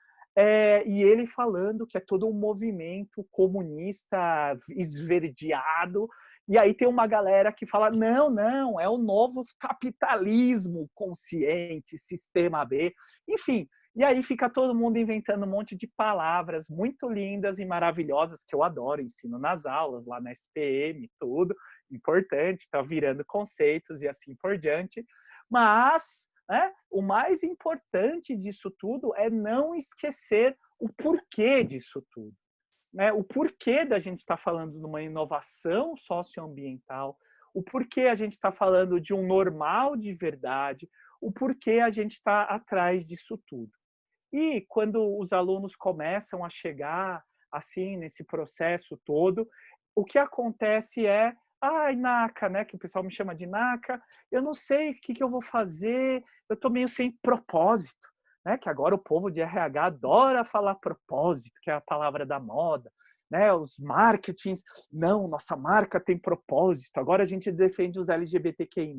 e ele falando que é todo um movimento comunista esverdeado, e aí tem uma galera que fala, não, é o novo capitalismo consciente, sistema B, enfim, e aí fica todo mundo inventando um monte de palavras muito lindas e maravilhosas, que eu adoro, ensino nas aulas, lá na SPM, tudo, importante, tá virando conceitos e assim por diante, mas o mais importante disso tudo é não esquecer o porquê disso tudo. Né? O porquê da gente estar falando de uma inovação socioambiental, o porquê a gente está falando de um normal de verdade, o porquê a gente está atrás disso tudo. E quando os alunos começam a chegar assim nesse processo todo, o que acontece é ai, Naka, né, que o pessoal me chama de Naka, eu não sei o que eu vou fazer, eu tô meio sem propósito, né, que agora o povo de RH adora falar propósito, que é a palavra da moda, né, os marketings, não, nossa marca tem propósito, agora a gente defende os LGBTQI+,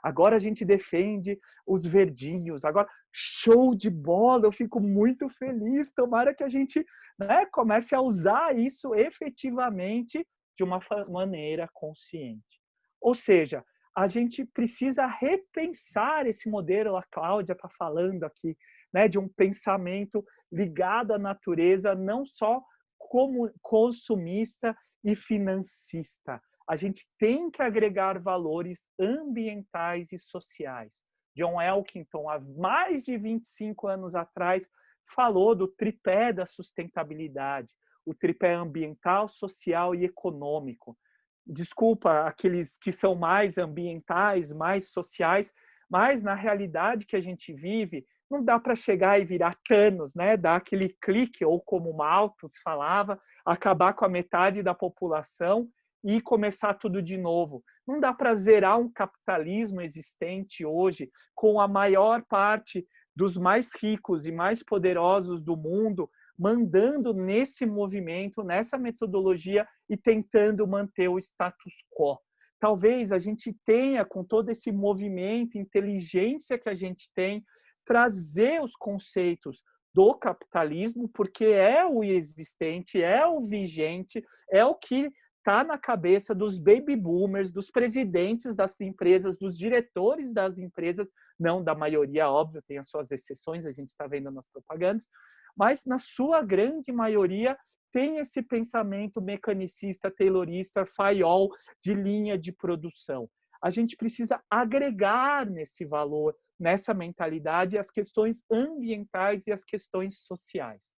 agora a gente defende os verdinhos, agora, show de bola, eu fico muito feliz, tomara que a gente, né, comece a usar isso efetivamente de uma maneira consciente. Ou seja, a gente precisa repensar esse modelo, a Cláudia está falando aqui, né, de um pensamento ligado à natureza, não só como consumista e financista. A gente tem que agregar valores ambientais e sociais. John Elkington, há mais de 25 anos atrás, falou do tripé da sustentabilidade, o tripé ambiental, social e econômico. Desculpa aqueles que são mais ambientais, mais sociais, mas na realidade que a gente vive, não dá para chegar e virar canos, né? Dar aquele clique, ou como Malthus falava, acabar com a metade da população e começar tudo de novo. Não dá para zerar um capitalismo existente hoje com a maior parte dos mais ricos e mais poderosos do mundo mandando nesse movimento, nessa metodologia e tentando manter o status quo. Talvez a gente tenha, com todo esse movimento, inteligência que a gente tem, trazer os conceitos do capitalismo, porque é o existente, é o vigente, é o que está na cabeça dos baby boomers, dos presidentes das empresas, dos diretores das empresas, não da maioria, óbvio, tem as suas exceções, a gente está vendo nas propagandas, mas na sua grande maioria tem esse pensamento mecanicista, taylorista, Fayol, de linha de produção. A gente precisa agregar nesse valor, nessa mentalidade, as questões ambientais e as questões sociais.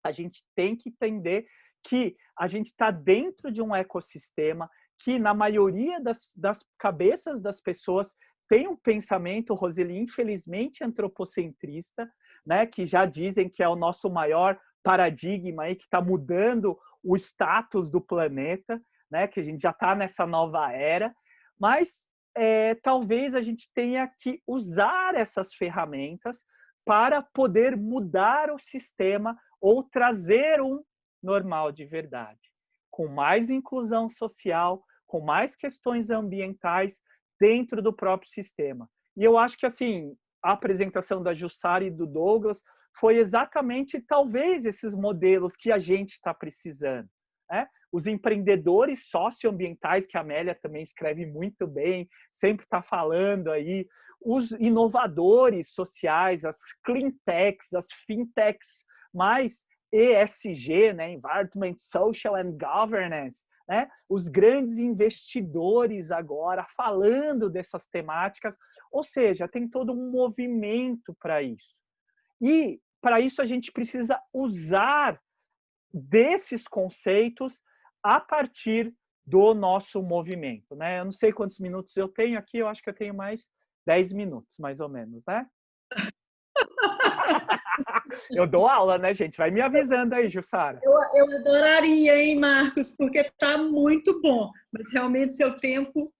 A gente tem que entender que a gente está dentro de um ecossistema que, na maioria das cabeças das pessoas, tem um pensamento, Roseli, infelizmente antropocentrista, né, que já dizem que é o nosso maior paradigma aí, que está mudando o status do planeta, né, que a gente já está nessa nova era, mas talvez a gente tenha que usar essas ferramentas para poder mudar o sistema ou trazer um normal de verdade, com mais inclusão social, com mais questões ambientais dentro do próprio sistema. E eu acho que, assim, a apresentação da Jussara e do Douglas foi exatamente, talvez, esses modelos que a gente está precisando, né? Os empreendedores socioambientais, que a Amélia também escreve muito bem, sempre está falando aí, os inovadores sociais, as cleantechs, as fintechs mais ESG, né? Environment, Social and Governance, né? Os grandes investidores agora falando dessas temáticas, ou seja, tem todo um movimento para isso. E para isso a gente precisa usar desses conceitos a partir do nosso movimento, né? Eu não sei quantos minutos eu tenho aqui, eu acho que eu tenho mais 10 minutos, mais ou menos, né? Eu dou aula, né, gente? Vai me avisando aí, Jussara. Eu adoraria, hein, Marcos, porque tá muito bom, mas realmente seu tempo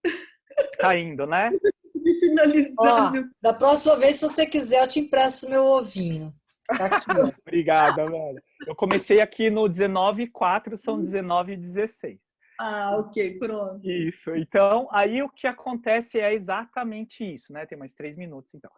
tá indo, né? De finalizar. Da próxima vez, se você quiser, eu te empresto meu ovinho. Tá aqui. Obrigada, velho. Eu comecei aqui no 19h04, são 19h16. Ah, ok, pronto. Isso. Então, aí o que acontece é exatamente isso, né? Tem mais 3 minutos, então.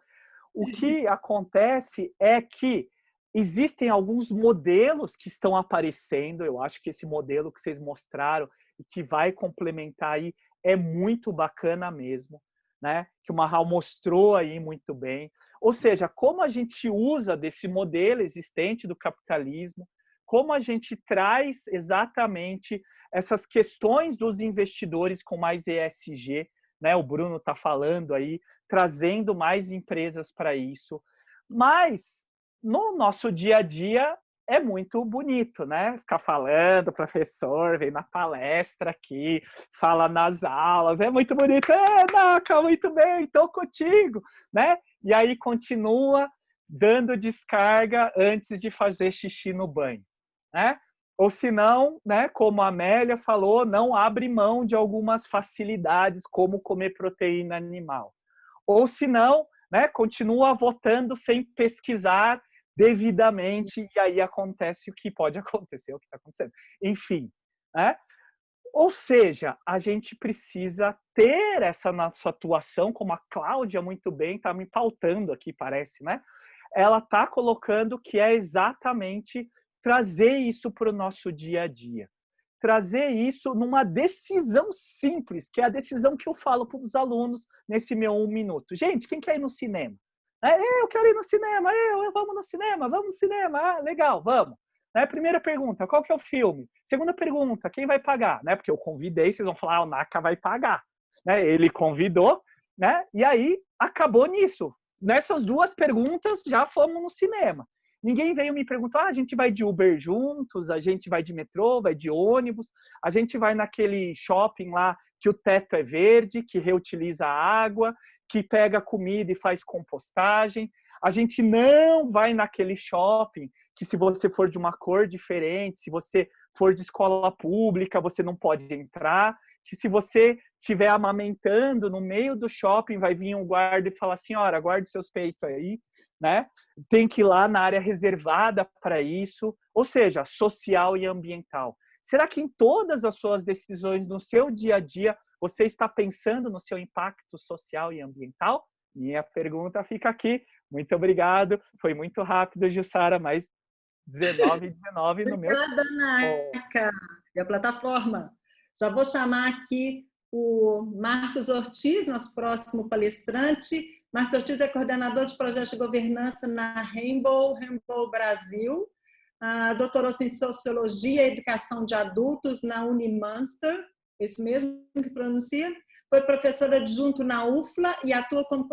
O que acontece é que existem alguns modelos que estão aparecendo. Eu acho que esse modelo que vocês mostraram e que vai complementar aí é muito bacana mesmo, né? Que o Mahal mostrou aí muito bem. Ou seja, como a gente usa desse modelo existente do capitalismo, como a gente traz exatamente essas questões dos investidores com mais ESG, né? O Bruno está falando aí, trazendo mais empresas para isso. Mas no nosso dia a dia é muito bonito, né? Ficar falando, professor, vem na palestra aqui, fala nas aulas, é muito bonito. Naka, muito bem, estou contigo, né? E aí continua dando descarga antes de fazer xixi no banho, né? Ou se não, né, como a Amélia falou, não abre mão de algumas facilidades, como comer proteína animal. Ou se não, né, continua votando sem pesquisar devidamente, e aí acontece o que pode acontecer, o que está acontecendo. Enfim, né? Ou seja, a gente precisa ter essa nossa atuação, como a Cláudia muito bem está me pautando aqui, parece, né? Ela está colocando que é exatamente trazer isso para o nosso dia a dia. Trazer isso numa decisão simples, que é a decisão que eu falo para os alunos nesse meu 1 minuto. Gente, quem quer ir no cinema? Eu quero ir no cinema, vamos no cinema, vamos no cinema, legal, vamos. Primeira pergunta, qual que é o filme? Segunda pergunta, quem vai pagar? Porque eu convidei, vocês vão falar, o Naka vai pagar. Ele convidou, e aí acabou nisso. Nessas 2 perguntas, já fomos no cinema. Ninguém veio me perguntar, a gente vai de Uber juntos, a gente vai de metrô, vai de ônibus, a gente vai naquele shopping lá que o teto é verde, que reutiliza a água, que pega comida e faz compostagem. A gente não vai naquele shopping que, se você for de uma cor diferente, se você for de escola pública, você não pode entrar, que se você estiver amamentando no meio do shopping, vai vir um guarda e falar, senhora, guarde seus peitos aí, Tem que ir lá na área reservada para isso, ou seja, social e ambiental. Será que em todas as suas decisões, no seu dia a dia, você está pensando no seu impacto social e ambiental? Minha pergunta fica aqui. Muito obrigado. Foi muito rápido, Jussara, mas 19 no meu... Obrigada, Naka. E a plataforma. Já vou chamar aqui o Marcos Ortiz, nosso próximo palestrante. Marcos Ortiz é coordenador de projetos de governança na Rainbow Brasil. Doutorou-se em Sociologia e Educação de Adultos na Unimunster, isso mesmo que pronuncia. Foi professor adjunto na UFLA e atua como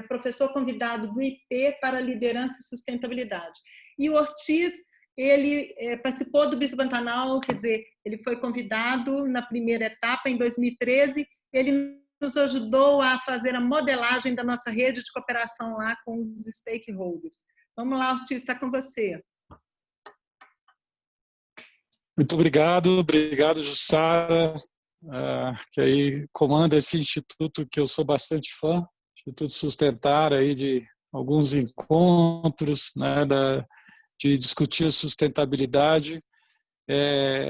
professor convidado do IP para Liderança e Sustentabilidade. E o Ortiz, ele participou do Bispo Pantanal, quer dizer, ele foi convidado na primeira etapa, em 2013, ele nos ajudou a fazer a modelagem da nossa rede de cooperação lá com os stakeholders. Vamos lá, Ortiz, está com você. Muito obrigado, Jussara, que aí comanda esse instituto que eu sou bastante fã, Instituto Sustentar, aí de alguns encontros, de discutir sustentabilidade.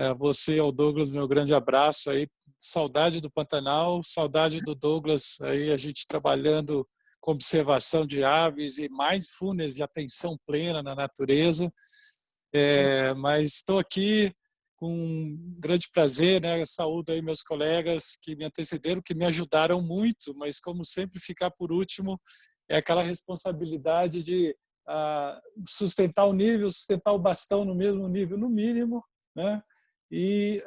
A você, ao Douglas, meu grande abraço aí, saudade do Pantanal, saudade do Douglas, aí a gente trabalhando com observação de aves e mindfulness e atenção plena na natureza. Mas estou aqui com um grande prazer, saúdo aí meus colegas que me antecederam, que me ajudaram muito, mas como sempre ficar por último é aquela responsabilidade de sustentar o nível, sustentar o bastão no mesmo nível, no mínimo, e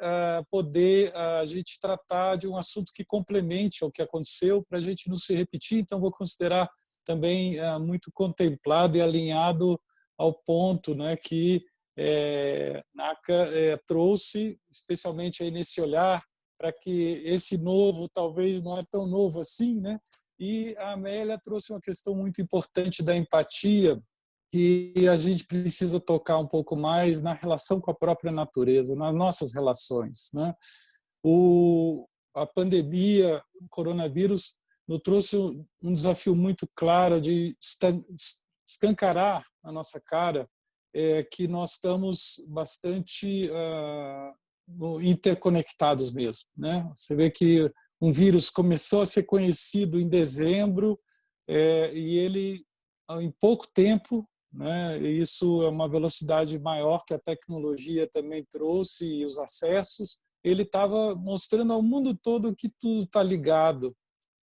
poder a gente tratar de um assunto que complemente ao que aconteceu, para a gente não se repetir. Então, vou considerar também muito contemplado e alinhado ao ponto que Naka trouxe, especialmente aí nesse olhar, para que esse novo talvez não é tão novo assim, E a Amélia trouxe uma questão muito importante da empatia, que a gente precisa tocar um pouco mais na relação com a própria natureza, nas nossas relações, A pandemia, o coronavírus, nos trouxe um desafio muito claro de escancarar a nossa cara que nós estamos bastante interconectados mesmo, Você vê que um vírus começou a ser conhecido em dezembro e ele, em pouco tempo, isso é uma velocidade maior que a tecnologia também trouxe e os acessos, ele estava mostrando ao mundo todo que tudo está ligado.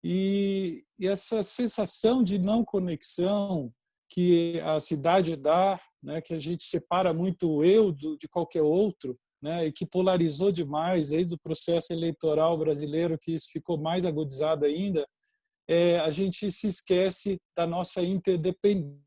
E essa sensação de não conexão que a cidade dá, que a gente separa muito o eu de qualquer outro, e que polarizou demais desde o processo eleitoral brasileiro, que isso ficou mais agudizado ainda, a gente se esquece da nossa interdependência.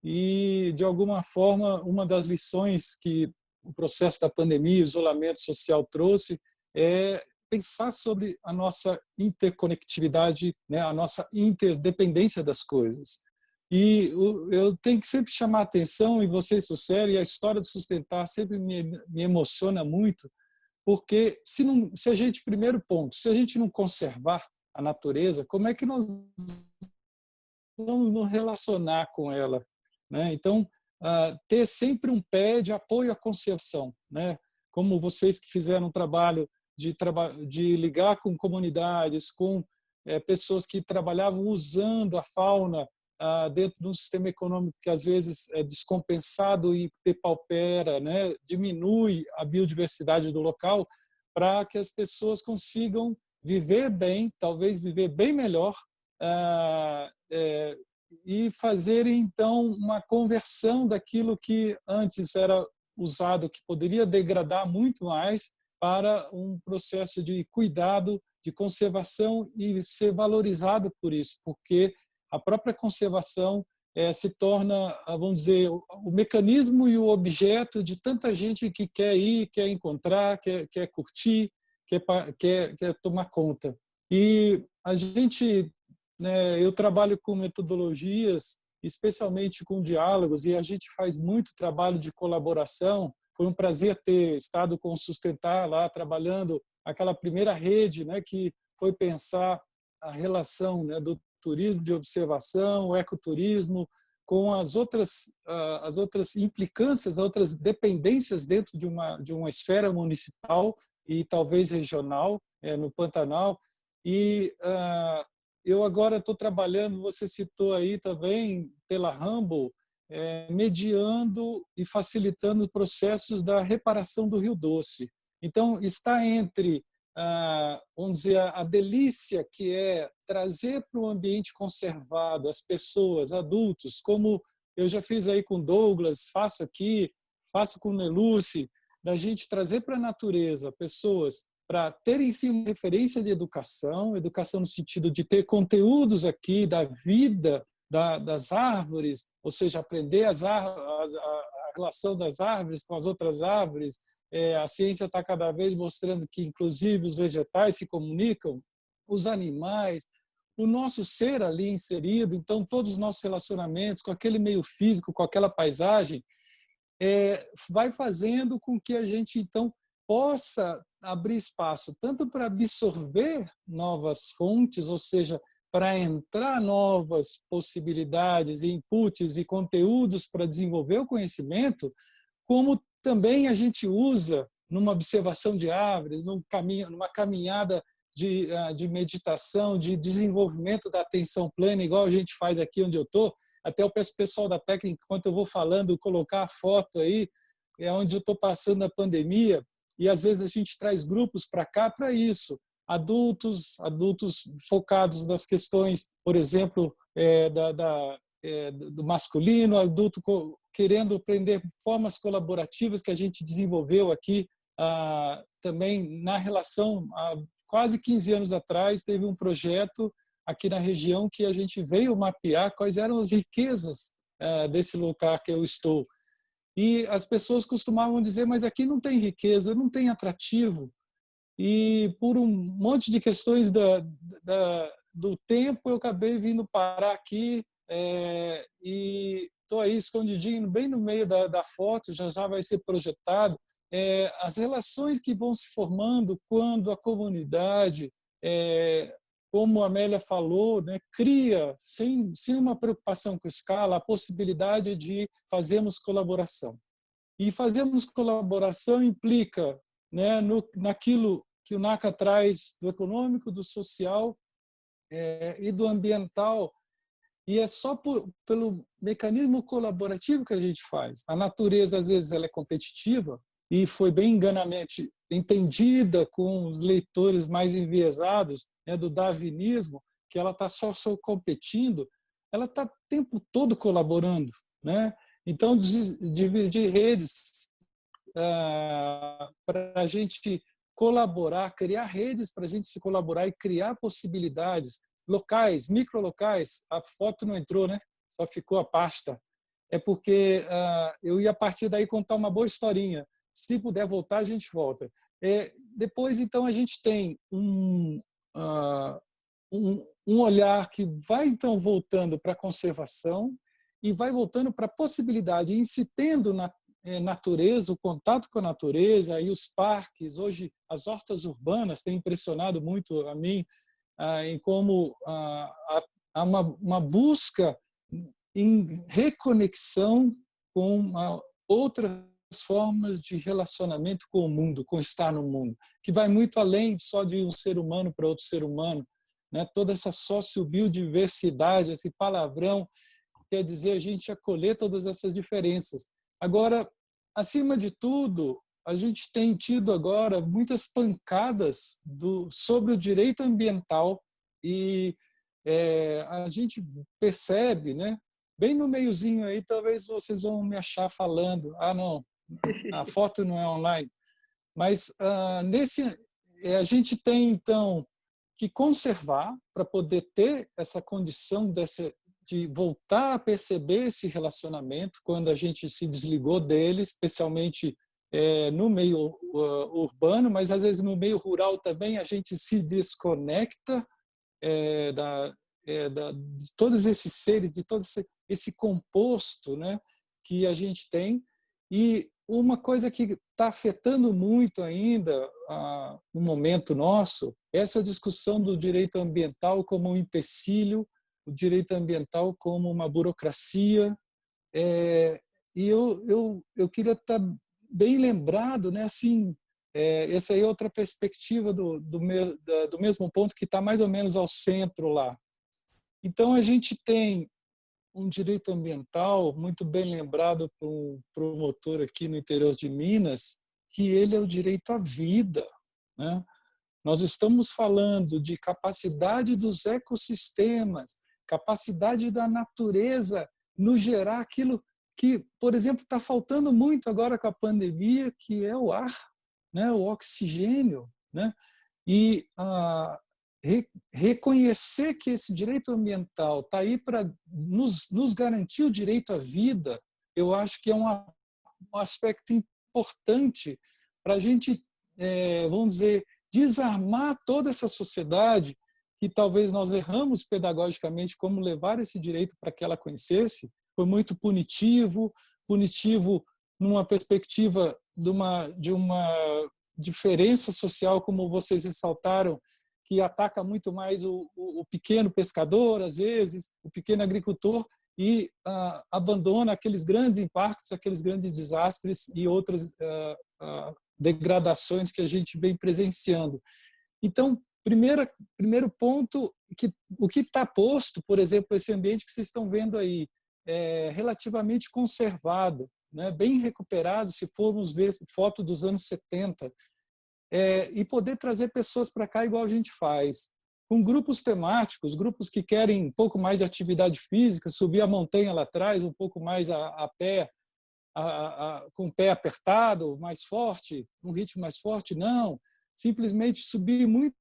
E, de alguma forma, uma das lições que o processo da pandemia, o isolamento social trouxe é pensar sobre a nossa interconectividade, a nossa interdependência das coisas. E eu tenho que sempre chamar a atenção, e vocês trouxeram, e a história do sustentar sempre me emociona muito, porque se a gente, primeiro ponto, se a gente não conservar a natureza, como é que nós vamos nos relacionar com ela, né? Então, ter sempre um pé de apoio à conservação, né? Como vocês que fizeram um trabalho de ligar com comunidades, com pessoas que trabalhavam usando a fauna dentro de um sistema econômico que às vezes é descompensado e depaupera, né? Diminui a biodiversidade do local, para que as pessoas consigam viver bem, talvez viver bem melhor, e fazerem então uma conversão daquilo que antes era usado, que poderia degradar muito mais, para um processo de cuidado, de conservação, e ser valorizado por isso, porque a própria conservação se torna, vamos dizer, o mecanismo e o objeto de tanta gente que quer ir, quer encontrar, quer curtir, quer tomar conta. E a gente, né, eu trabalho com metodologias, especialmente com diálogos, e a gente faz muito trabalho de colaboração. Foi um prazer ter estado com o Sustentar lá, trabalhando aquela primeira rede, né, que foi pensar a relação, né, do turismo de observação, o ecoturismo, com as outras implicâncias, outras dependências dentro de uma esfera municipal e talvez regional, no Pantanal. E eu agora estou trabalhando, você citou aí também, pela Humble, mediando e facilitando processos da reparação do Rio Doce. Então, está entre, vamos dizer, a delícia que é trazer para o ambiente conservado as pessoas, adultos, como eu já fiz aí com Douglas, faço aqui, faço com Neluce, da gente trazer para a natureza pessoas para terem sim uma referência de educação no sentido de ter conteúdos aqui da vida das árvores, ou seja, aprender a relação das árvores com as outras árvores. A ciência está cada vez mostrando que, inclusive, os vegetais se comunicam, os animais, o nosso ser ali inserido, então todos os nossos relacionamentos com aquele meio físico, com aquela paisagem, vai fazendo com que a gente, então, possa abrir espaço tanto para absorver novas fontes, ou seja, para entrar novas possibilidades, inputs e conteúdos para desenvolver o conhecimento, como também a gente usa numa observação de árvores, numa caminhada de meditação, de desenvolvimento da atenção plena, igual a gente faz aqui onde eu estou. Até eu peço ao pessoal da técnica, enquanto eu vou falando, colocar a foto aí, onde eu estou passando a pandemia, e às vezes a gente traz grupos para cá para isso. Adultos focados nas questões, por exemplo, do masculino, adulto querendo aprender formas colaborativas que a gente desenvolveu aqui também na relação. Há quase 15 anos atrás, teve um projeto aqui na região que a gente veio mapear quais eram as riquezas desse lugar que eu estou. E as pessoas costumavam dizer, mas aqui não tem riqueza, não tem atrativo. E por um monte de questões do tempo, eu acabei vindo parar aqui e estou aí escondidinho, bem no meio da foto, já vai ser projetado. As relações que vão se formando quando a comunidade, como a Amélia falou, né, cria, sem uma preocupação com escala, a possibilidade de fazermos colaboração. E fazermos colaboração implica, né, naquilo que o NACA traz do econômico, do social e do ambiental, e é só pelo mecanismo colaborativo que a gente faz. A natureza, às vezes, ela é competitiva, e foi bem enganamente entendida com os leitores mais enviesados, né, do darwinismo, que ela está só competindo, ela está o tempo todo colaborando, né? Então, dividir redes para a gente colaborar, criar redes para a gente se colaborar e criar possibilidades locais, microlocais. A foto não entrou, né? Só ficou a pasta. É porque eu ia a partir daí contar uma boa historinha. Se puder voltar, a gente volta. Depois, então, a gente tem um um olhar que vai, então, voltando para a conservação e vai voltando para a possibilidade, em se tendo na natureza, o contato com a natureza, aí os parques, hoje as hortas urbanas têm impressionado muito a mim, em como há uma busca em reconexão com outras formas de relacionamento com o mundo, com estar no mundo, que vai muito além só de um ser humano para outro ser humano, né? Toda essa sociobiodiversidade, esse palavrão, quer dizer a gente acolher todas essas diferenças. Agora, acima de tudo, a gente tem tido agora muitas pancadas sobre o direito ambiental e a gente percebe, né? Bem no meiozinho aí, talvez vocês vão me achar falando, não, a foto não é online, mas a gente tem, então, que conservar para poder ter essa condição de voltar a perceber esse relacionamento quando a gente se desligou dele, especialmente no meio urbano, mas às vezes no meio rural também a gente se desconecta de todos esses seres, de todo esse composto, né, que a gente tem. E uma coisa que está afetando muito ainda no momento nosso, essa discussão do direito ambiental como um empecilho, o direito ambiental como uma burocracia. E eu queria estar bem lembrado, né, assim, essa aí é outra perspectiva do mesmo ponto que está mais ou menos ao centro lá. Então, a gente tem um direito ambiental muito bem lembrado por um promotor aqui no interior de Minas, que ele é o direito à vida, né? Nós estamos falando de capacidade dos ecossistemas, capacidade da natureza nos gerar aquilo que, por exemplo, está faltando muito agora com a pandemia, que é o ar, né? O oxigênio, né? E reconhecer que esse direito ambiental está aí para nos garantir o direito à vida, eu acho que é um aspecto importante para a gente, vamos dizer, desarmar toda essa sociedade que talvez nós erramos pedagogicamente como levar esse direito para que ela conhecesse. Foi muito punitivo numa perspectiva de uma diferença social, como vocês ressaltaram, que ataca muito mais o pequeno pescador, às vezes, o pequeno agricultor, e abandona aqueles grandes impactos, aqueles grandes desastres e outras degradações que a gente vem presenciando. Então, primeiro ponto, o que está posto, por exemplo, esse ambiente que vocês estão vendo aí, é relativamente conservado, né, bem recuperado, se formos ver foto dos anos 70, e poder trazer pessoas para cá igual a gente faz, com grupos temáticos, grupos que querem um pouco mais de atividade física, subir a montanha lá atrás, um pouco mais a pé, com o pé apertado, mais forte, um ritmo mais forte, não. Simplesmente subir muito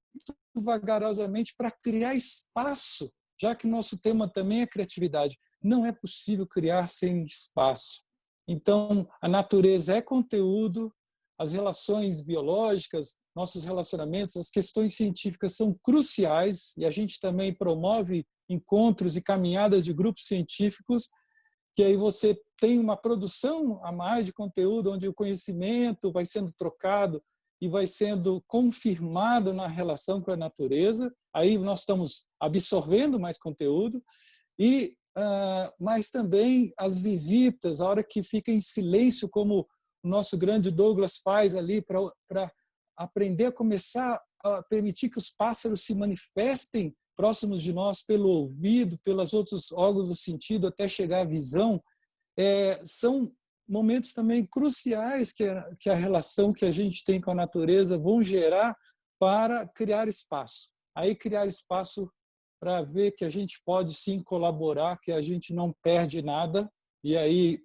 vagarosamente para criar espaço, já que nosso tema também é criatividade. Não é possível criar sem espaço. Então, a natureza é conteúdo, as relações biológicas, nossos relacionamentos, as questões científicas são cruciais e a gente também promove encontros e caminhadas de grupos científicos, que aí você tem uma produção a mais de conteúdo, onde o conhecimento vai sendo trocado e vai sendo confirmado na relação com a natureza. Aí nós estamos absorvendo mais conteúdo, mas também as visitas, a hora que fica em silêncio, como o nosso grande Douglas faz ali, para aprender a começar a permitir que os pássaros se manifestem próximos de nós pelo ouvido, pelos outros órgãos do sentido, até chegar à visão. São momentos também cruciais que a relação que a gente tem com a natureza vão gerar para criar espaço. Aí criar espaço para ver que a gente pode sim colaborar, que a gente não perde nada, e aí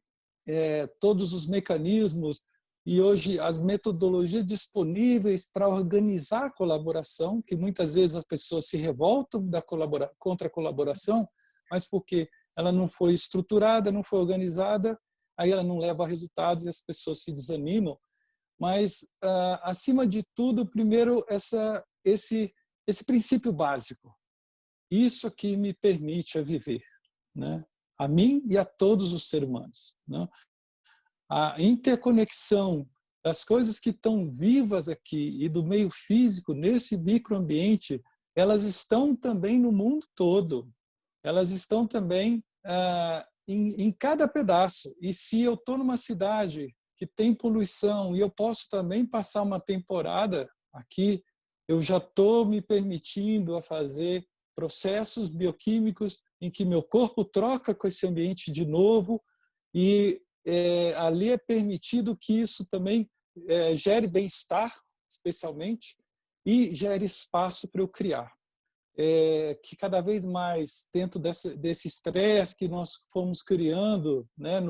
todos os mecanismos e hoje as metodologias disponíveis para organizar a colaboração, que muitas vezes as pessoas se revoltam contra a colaboração, mas porque ela não foi estruturada, não foi organizada, aí ela não leva a resultados e as pessoas se desanimam. Mas, acima de tudo, primeiro, esse princípio básico. isso aqui me permite a viver, né? A mim e a todos os seres humanos, né? A interconexão das coisas que estão vivas aqui e do meio físico, nesse microambiente, elas estão também no mundo todo. Elas estão também em cada pedaço. E se eu estou numa cidade que tem poluição e eu posso também passar uma temporada aqui, eu já estou me permitindo a fazer processos bioquímicos em que meu corpo troca com esse ambiente de novo e ali é permitido que isso também gere bem-estar, especialmente, e gere espaço para eu criar. Que cada vez mais, dentro desse estresse que nós fomos criando, né,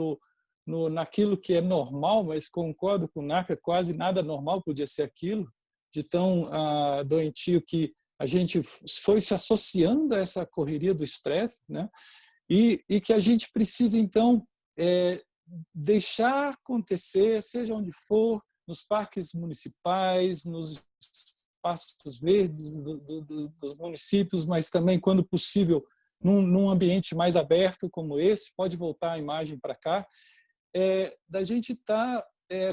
naquilo que é normal, mas concordo com o Naka, quase nada normal podia ser aquilo, de tão doentio que a gente foi se associando a essa correria do estresse, né, e que a gente precisa, então, deixar acontecer, seja onde for, nos parques municipais, nos espaços verdes dos municípios, mas também, quando possível, num ambiente mais aberto como esse. Pode voltar a imagem para cá, da gente estar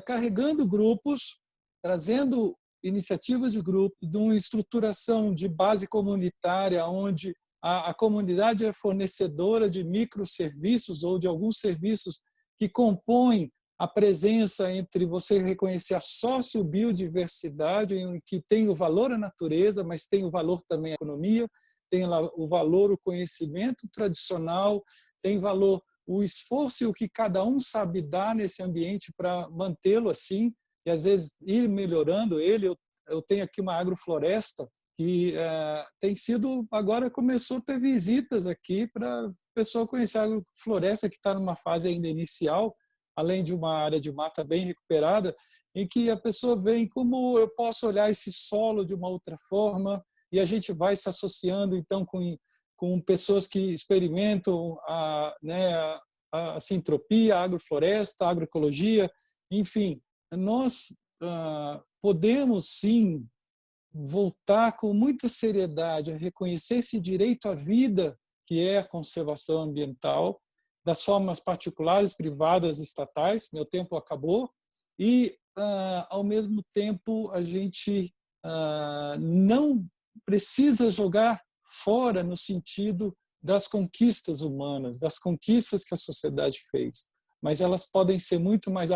carregando grupos, trazendo iniciativas de grupo, de uma estruturação de base comunitária, onde a comunidade é fornecedora de microserviços ou de alguns serviços que compõem a presença entre você reconhecer a sociobiodiversidade, em que tem o valor a natureza, mas tem o valor também a economia, tem o valor o conhecimento tradicional, tem valor o esforço e o que cada um sabe dar nesse ambiente para mantê-lo assim, e às vezes ir melhorando ele. Eu tenho aqui uma agrofloresta que tem sido, agora começou a ter visitas aqui para a pessoa conhecer a agrofloresta, que está numa fase ainda inicial, além de uma área de mata bem recuperada, em que a pessoa vê como eu posso olhar esse solo de uma outra forma, e a gente vai se associando então com pessoas que experimentam a sintropia, a agrofloresta, a agroecologia, enfim, nós podemos sim voltar com muita seriedade a reconhecer esse direito à vida, que é a conservação ambiental, das formas particulares, privadas, estatais. Meu tempo acabou. E, ao mesmo tempo, a gente não precisa jogar fora no sentido das conquistas humanas, das conquistas que a sociedade fez, mas elas podem ser muito mais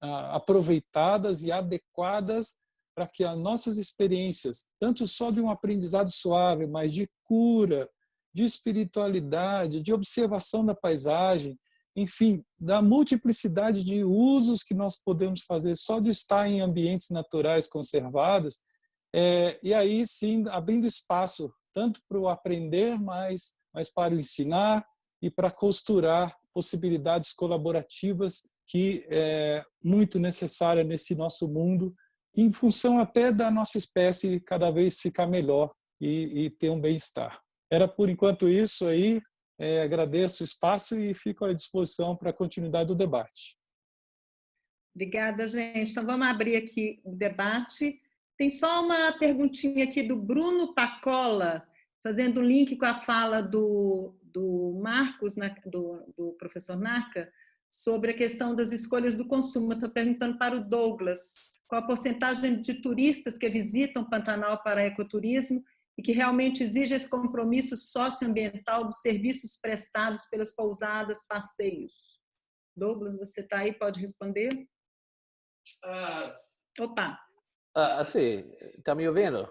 aproveitadas e adequadas para que as nossas experiências, tanto só de um aprendizado suave, mas de cura, de espiritualidade, de observação da paisagem, enfim, da multiplicidade de usos que nós podemos fazer só de estar em ambientes naturais conservados, e aí sim abrindo espaço tanto para o aprender mais, mas para o ensinar e para costurar possibilidades colaborativas que é muito necessária nesse nosso mundo, em função até da nossa espécie cada vez ficar melhor e ter um bem-estar. Era por enquanto isso aí. Agradeço o espaço e fico à disposição para a continuidade do debate. Obrigada, gente. Então, vamos abrir aqui o debate. Tem só uma perguntinha aqui do Bruno Pacola, fazendo link com a fala do Marcos, do professor Naka, sobre a questão das escolhas do consumo. Estou perguntando para o Douglas qual a porcentagem de turistas que visitam Pantanal para ecoturismo e que realmente exige esse compromisso socioambiental dos serviços prestados pelas pousadas, passeios. Douglas, você está aí? Pode responder? Opa! Sim, está me ouvindo?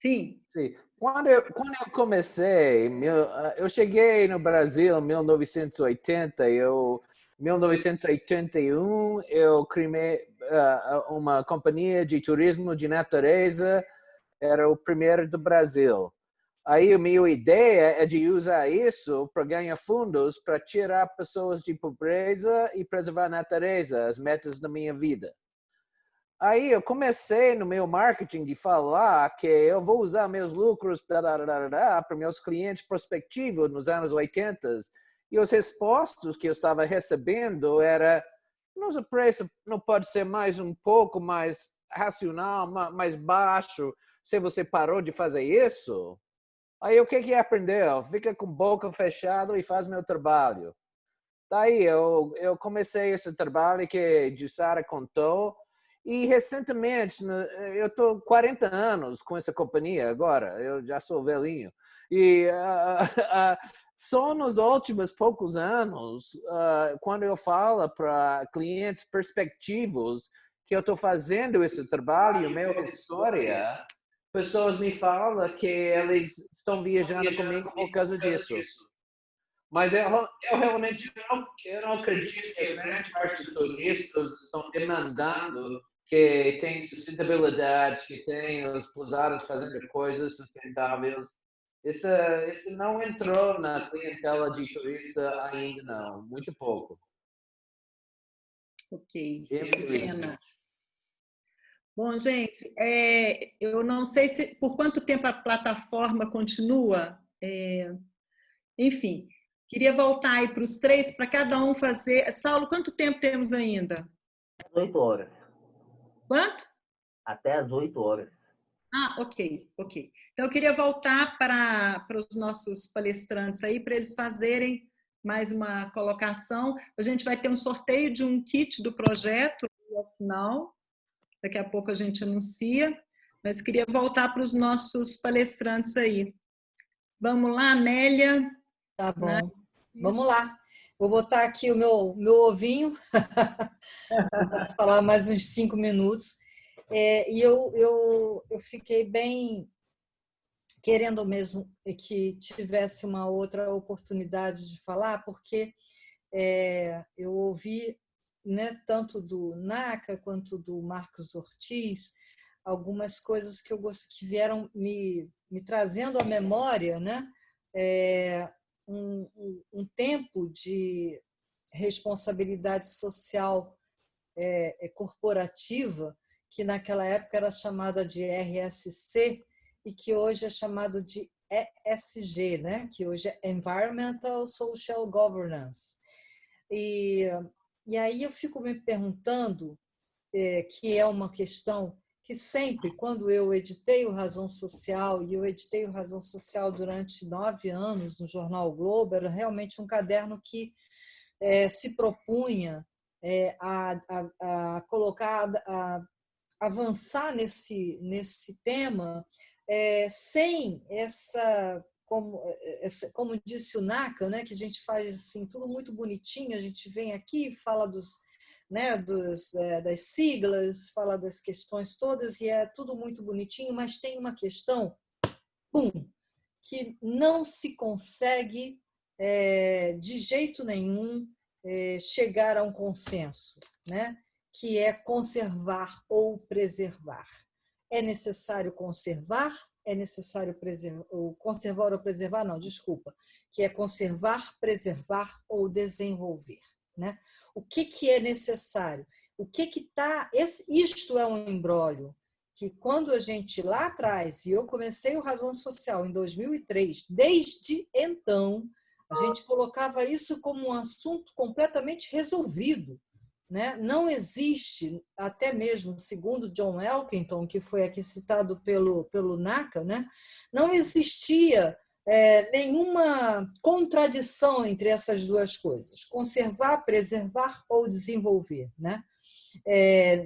Sim. Sim. Quando eu comecei, eu cheguei no Brasil em 1980. Em 1981, eu criei uma companhia de turismo de natureza. Era o primeiro do Brasil. Aí a minha ideia é de usar isso para ganhar fundos para tirar pessoas de pobreza e preservar a natureza, as metas da minha vida. Aí eu comecei no meu marketing de falar que eu vou usar meus lucros para meus clientes prospectivos nos anos 80. E as respostas que eu estava recebendo era: nosso preço não pode ser mais um pouco mais racional, mais baixo, Se você parou de fazer isso, aí o que aprendeu? Fica com a boca fechada e faz meu trabalho. Daí eu comecei esse trabalho que Jussara contou e recentemente, eu estou 40 anos com essa companhia agora, eu já sou velhinho. E só nos últimos poucos anos, quando eu falo para clientes perspectivos que eu estou fazendo esse trabalho, minha história, pessoas me falam que eles estão viajando comigo por causa disso. Mas eu realmente não acredito que a grande parte dos turistas estão demandando que tem sustentabilidade, que tem os pousadas fazendo coisas sustentáveis. Isso não entrou na clientela de turista ainda, não. Muito pouco. Ok. Infelizmente. Bom, gente, eu não sei por quanto tempo a plataforma continua. Enfim, queria voltar aí para os três, para cada um fazer. Saulo, quanto tempo temos ainda? 8 horas. Quanto? Até as 8 horas. Ah, ok. Então, eu queria voltar para os nossos palestrantes aí, para eles fazerem mais uma colocação. A gente vai ter um sorteio de um kit do projeto ao final. Daqui a pouco a gente anuncia. Mas queria voltar para os nossos palestrantes aí. Vamos lá, Amélia. Tá bom. Vamos lá. Vou botar aqui o meu ovinho. Vou falar mais uns 5 minutos. E eu fiquei bem querendo mesmo que tivesse uma outra oportunidade de falar, porque eu ouvi, né, tanto do NACA quanto do Marcos Ortiz algumas coisas que vieram me trazendo à memória, né? Um tempo de responsabilidade social corporativa, que naquela época era chamada de RSC e que hoje é chamado de ESG, né? Que hoje é Environmental Social Governance. E aí eu fico me perguntando, que é uma questão que sempre, quando eu editei o Razão Social, e eu editei o Razão Social durante 9 anos no jornal o Globo, era realmente um caderno que se propunha a colocar, a avançar nesse tema sem como disse o NACA, né, que a gente faz assim, tudo muito bonitinho, a gente vem aqui e fala das siglas, fala das questões todas, e é tudo muito bonitinho, mas tem uma questão, que não se consegue de jeito nenhum chegar a um consenso, né? Que é conservar ou preservar. É necessário conservar, é necessário preservar, ou conservar ou preservar, não, desculpa, que é conservar, preservar ou desenvolver, né? O que é necessário? O que está... Isto é um imbróglio, que quando a gente lá atrás, e eu comecei o Razão Social em 2003, desde então, a gente colocava isso como um assunto completamente resolvido, né? Não existe, até mesmo segundo John Elkington, que foi aqui citado pelo NACA, né? Não existia nenhuma contradição entre essas duas coisas, conservar, preservar ou desenvolver, né?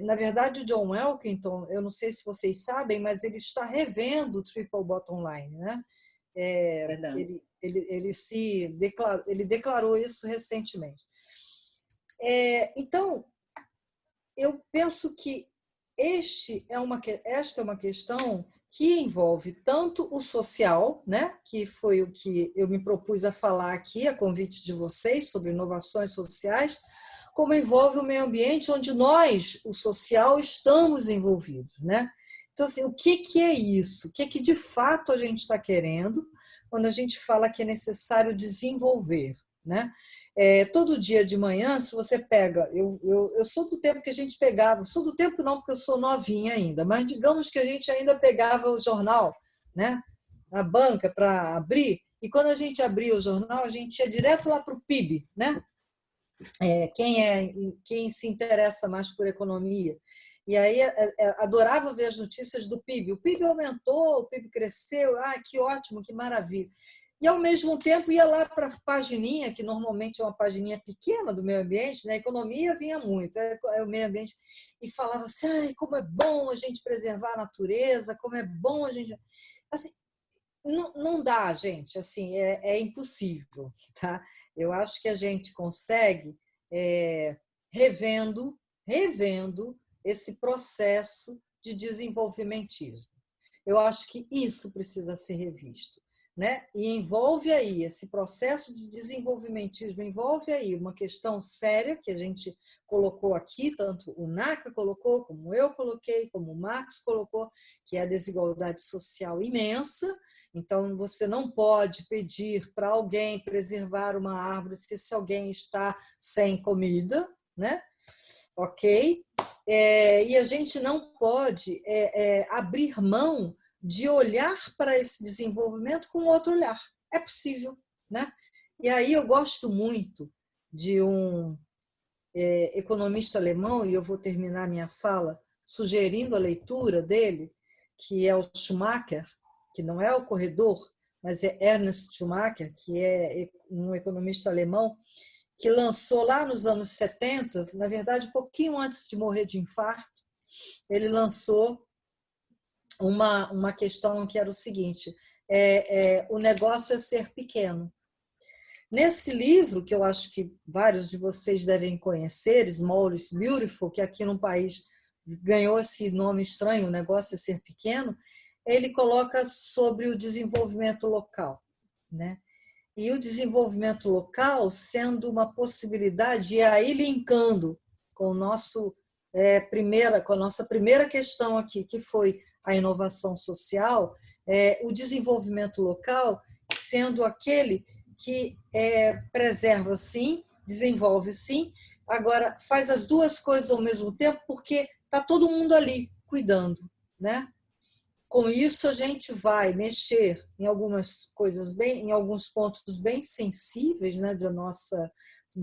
Na verdade, o John Elkington, eu não sei se vocês sabem, mas ele está revendo o Triple Bottom Line, né? Ele declarou isso recentemente. Então, eu penso que esta é uma questão que envolve tanto o social, né, que foi o que eu me propus a falar aqui, a convite de vocês, sobre inovações sociais, como envolve o meio ambiente, onde nós, o social, estamos envolvidos, né? Então, assim, o que é isso? O que de fato a gente está querendo quando a gente fala que é necessário desenvolver, né? Todo dia de manhã, se você pega... Eu sou do tempo que a gente pegava... Sou do tempo não, porque eu sou novinha ainda, mas digamos que a gente ainda pegava o jornal, né, na banca para abrir, e quando a gente abria o jornal, a gente ia direto lá para o PIB, né? Quem se interessa mais por economia. E aí adorava ver as notícias do PIB. O PIB aumentou, o PIB cresceu, que ótimo, que maravilha. E, ao mesmo tempo, ia lá para a pagininha, que normalmente é uma pagininha pequena do meio ambiente, né? A economia vinha muito, é o meio ambiente, e falava assim, como é bom a gente preservar a natureza, como é bom a gente... Assim, não dá, gente, assim, é impossível, tá? Eu acho que a gente consegue revendo esse processo de desenvolvimentismo. Eu acho que isso precisa ser revisto, né? E envolve aí, esse processo de desenvolvimentismo envolve aí uma questão séria que a gente colocou aqui, tanto o NACA colocou, como eu coloquei, como o Marx colocou, que é a desigualdade social imensa. Então, você não pode pedir para alguém preservar uma árvore se esse alguém está sem comida, né? Ok? E a gente não pode abrir mão de olhar para esse desenvolvimento com outro olhar. É possível, né? E aí eu gosto muito de um economista alemão, e eu vou terminar minha fala sugerindo a leitura dele, que é o Schumacher, que não é o corredor, mas é Ernst Schumacher, que é um economista alemão, que lançou lá nos anos 70, na verdade, um pouquinho antes de morrer de infarto, ele lançou uma questão que era o seguinte, o negócio é ser pequeno. Nesse livro, que eu acho que vários de vocês devem conhecer, Small is Beautiful, que aqui no país ganhou esse nome estranho, o negócio é ser pequeno, ele coloca sobre o desenvolvimento local, né? E o desenvolvimento local sendo uma possibilidade, e aí linkando com, com a nossa primeira questão aqui, que foi a inovação social, o desenvolvimento local sendo aquele que preserva sim, desenvolve sim, agora faz as duas coisas ao mesmo tempo, porque está todo mundo ali cuidando, né? Com isso, a gente vai mexer em algumas coisas em alguns pontos bem sensíveis, né, do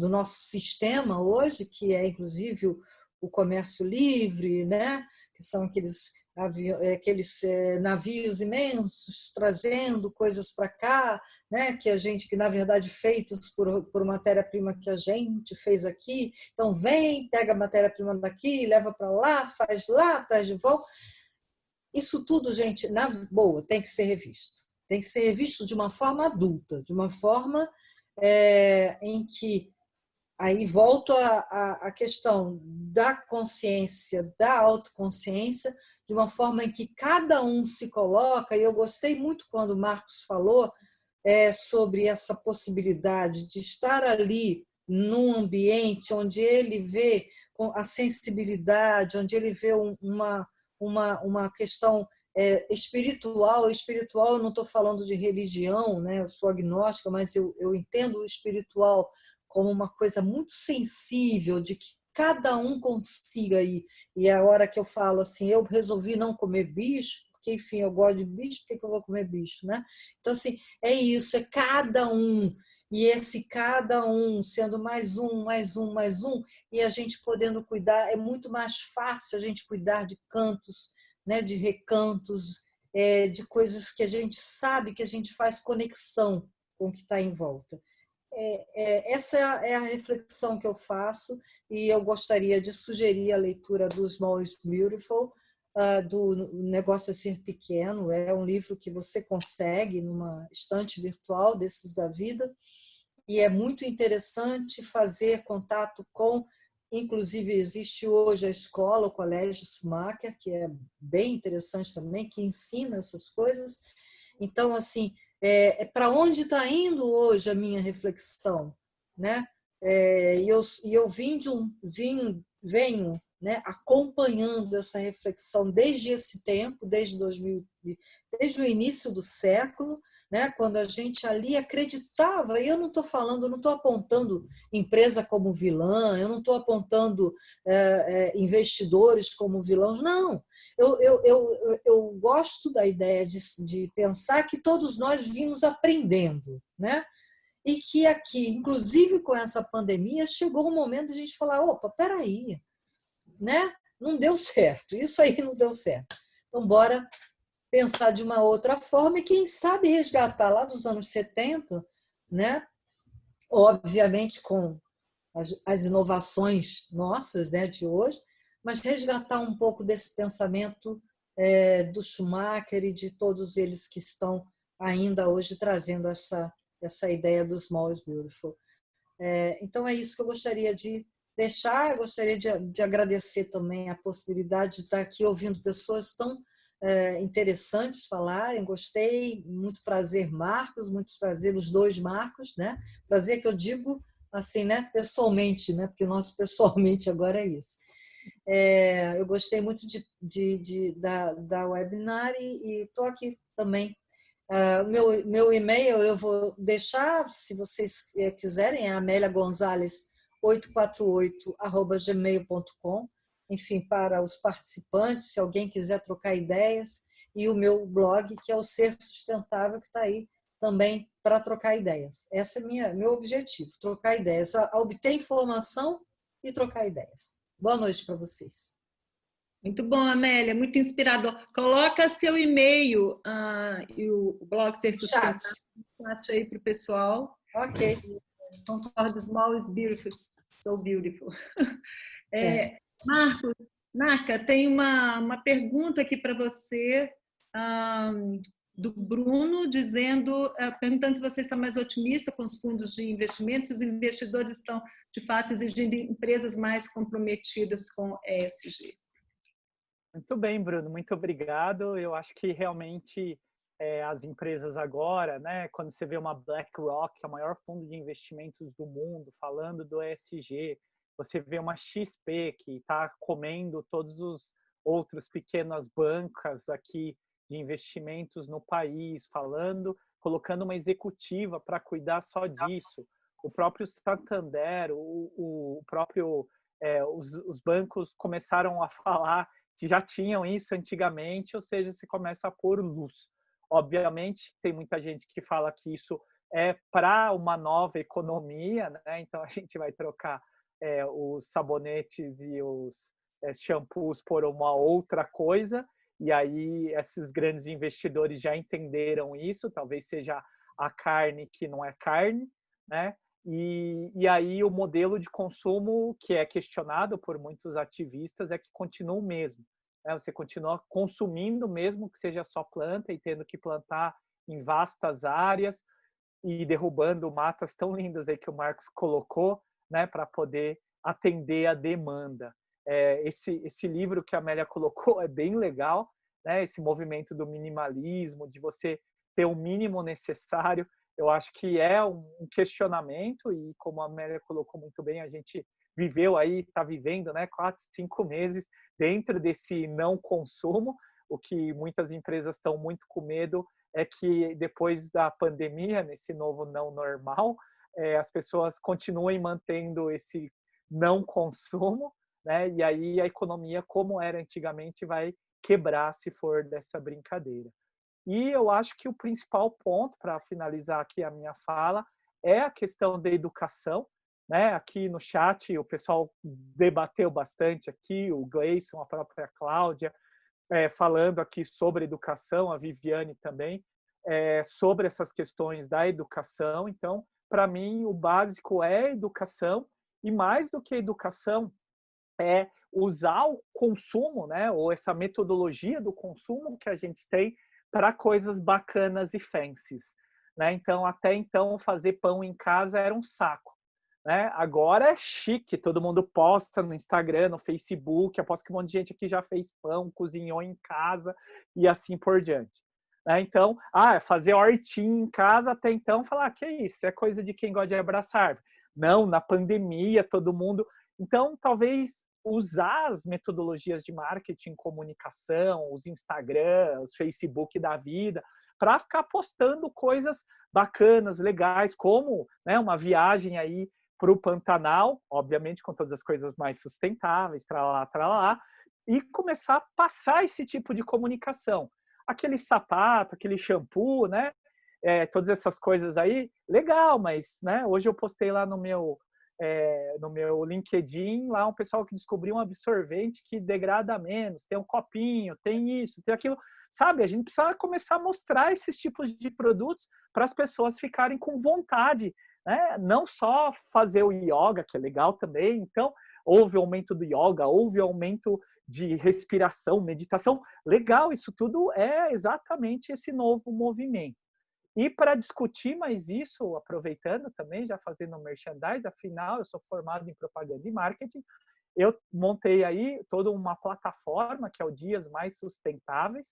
nosso sistema hoje, que é inclusive o comércio livre, né, que são aqueles navios imensos trazendo coisas para cá, né, que na verdade feitos por matéria-prima que a gente fez aqui. Então vem, pega a matéria-prima daqui, leva para lá, faz lá, traz de volta. Isso tudo, gente, na boa, tem que ser revisto. Tem que ser revisto de uma forma adulta, de uma forma em que, aí volto à questão da consciência, da autoconsciência, de uma forma em que cada um se coloca, e eu gostei muito quando o Marcos falou sobre essa possibilidade de estar ali num ambiente onde ele vê a sensibilidade, onde ele vê uma questão espiritual. Espiritual, eu não estou falando de religião, né? Eu sou agnóstica, mas eu entendo o espiritual como uma coisa muito sensível, de que cada um consiga ir. E a hora que eu falo assim, eu resolvi não comer bicho, porque, enfim, eu gosto de bicho, por que eu vou comer bicho, né? Então, assim, é isso, é cada um. E esse cada um sendo mais um, e a gente podendo cuidar, é muito mais fácil a gente cuidar de cantos, né, de recantos, de coisas que a gente sabe que a gente faz conexão com o que está em volta. Essa é a reflexão que eu faço, e eu gostaria de sugerir a leitura do Small is Beautiful, do Negócio é Ser Pequeno. É um livro que você consegue numa estante virtual desses da vida, e é muito interessante fazer contato com, inclusive existe hoje a escola, o Colégio Schumacher, que é bem interessante também, que ensina essas coisas. Então, assim, para onde está indo hoje a minha reflexão, né? E eu venho, né, acompanhando essa reflexão desde esse tempo, desde o início do século, né, quando a gente ali acreditava. E eu não estou falando, eu não estou apontando empresa como vilã, eu não estou apontando investidores como vilões, não. Eu gosto da ideia de pensar que todos nós vimos aprendendo, né? E que aqui, inclusive com essa pandemia, chegou um momento de a gente falar, opa, peraí, né? não deu certo, isso aí não deu certo. Então, bora pensar de uma outra forma e, quem sabe, resgatar lá dos anos 70, né? Obviamente com as inovações nossas, né, de hoje, mas resgatar um pouco desse pensamento do Schumacher e de todos eles que estão ainda hoje trazendo essa ideia do Small is Beautiful. Então é isso que eu gostaria de deixar. Eu gostaria de agradecer também a possibilidade de estar aqui ouvindo pessoas tão interessantes falarem. Gostei, muito prazer, Marcos, muito prazer os dois Marcos, né? Prazer que eu digo assim, né, pessoalmente, né, porque o nosso pessoalmente agora é isso. Eu gostei muito da webinar e estou aqui também. Meu e-mail eu vou deixar, se vocês quiserem, é ameliagonzales848@gmail.com. Enfim, para os participantes, se alguém quiser trocar ideias, e o meu blog, que é o Ser Sustentável, que está aí também para trocar ideias. Esse é meu objetivo, trocar ideias, obter informação e trocar ideias. Boa noite para vocês. Muito bom, Amélia, muito inspirador. Coloca seu e-mail e o blog Ser Sustentável no chat aí para o pessoal. Ok. Concordo, small is beautiful, so beautiful. Marcos, Naka, tem uma pergunta aqui para você, do Bruno, perguntando se você está mais otimista com os fundos de investimentos, se os investidores estão, de fato, exigindo empresas mais comprometidas com ESG. Muito bem, Bruno, muito obrigado. Eu acho que realmente as empresas agora, né, quando você vê uma BlackRock, que é o maior fundo de investimentos do mundo, falando do ESG, você vê uma XP que está comendo todos os outros pequenas bancas aqui de investimentos no país, colocando uma executiva para cuidar só disso. O próprio Santander, os bancos começaram a falar que já tinham isso antigamente, ou seja, se começa a pôr luz. Obviamente, tem muita gente que fala que isso é para uma nova economia, né? Então a gente vai trocar os sabonetes e os shampoos por uma outra coisa, e aí esses grandes investidores já entenderam isso, talvez seja a carne que não é carne, né? E aí o modelo de consumo que é questionado por muitos ativistas é que continua o mesmo. Né? Você continua consumindo mesmo que seja só planta e tendo que plantar em vastas áreas e derrubando matas tão lindas aí que o Marcos colocou, né, para poder atender a demanda. Esse livro que a Amélia colocou é bem legal, né? Esse movimento do minimalismo, de você ter o mínimo necessário. Eu acho que é um questionamento e, como a Amélia colocou muito bem, a gente viveu aí, está vivendo, né, 4, 5 meses dentro desse não consumo. O que muitas empresas estão muito com medo é que depois da pandemia, nesse novo não normal, as pessoas continuem mantendo esse não consumo, né? E aí a economia, como era antigamente, vai quebrar se for dessa brincadeira. E eu acho que o principal ponto, para finalizar aqui a minha fala, é a questão da educação, né? Aqui no chat o pessoal debateu bastante aqui, o Gleison, a própria Cláudia, falando aqui sobre educação, a Viviane também, sobre essas questões da educação. Então, para mim, o básico é educação, e mais do que educação, é usar o consumo, né? Ou essa metodologia do consumo que a gente tem para coisas bacanas e fancies, né? Então, até então, fazer pão em casa era um saco, né? Agora é chique, todo mundo posta no Instagram, no Facebook, aposto que um monte de gente aqui já fez pão, cozinhou em casa e assim por diante. Né? Então, fazer hortinha em casa até então, falar que é isso, é coisa de quem gosta de abraçar árvore. Não, na pandemia, todo mundo... Então, talvez usar as metodologias de marketing, comunicação, os Instagram, os Facebook da vida, para ficar postando coisas bacanas, legais, como, né, uma viagem aí para o Pantanal, obviamente com todas as coisas mais sustentáveis, tralá, e começar a passar esse tipo de comunicação. Aquele sapato, aquele shampoo, né, todas essas coisas aí, legal, mas, né, hoje eu postei lá no meu no meu LinkedIn, lá um pessoal que descobriu um absorvente que degrada menos, tem um copinho, tem isso, tem aquilo. Sabe, a gente precisa começar a mostrar esses tipos de produtos para as pessoas ficarem com vontade, né? Não só fazer o yoga, que é legal também. Então, houve aumento do yoga, houve aumento de respiração, meditação. Legal, isso tudo é exatamente esse novo movimento. E para discutir mais isso, aproveitando também, já fazendo merchandise, afinal, eu sou formado em propaganda e marketing, eu montei aí toda uma plataforma que é o Dias Mais Sustentáveis,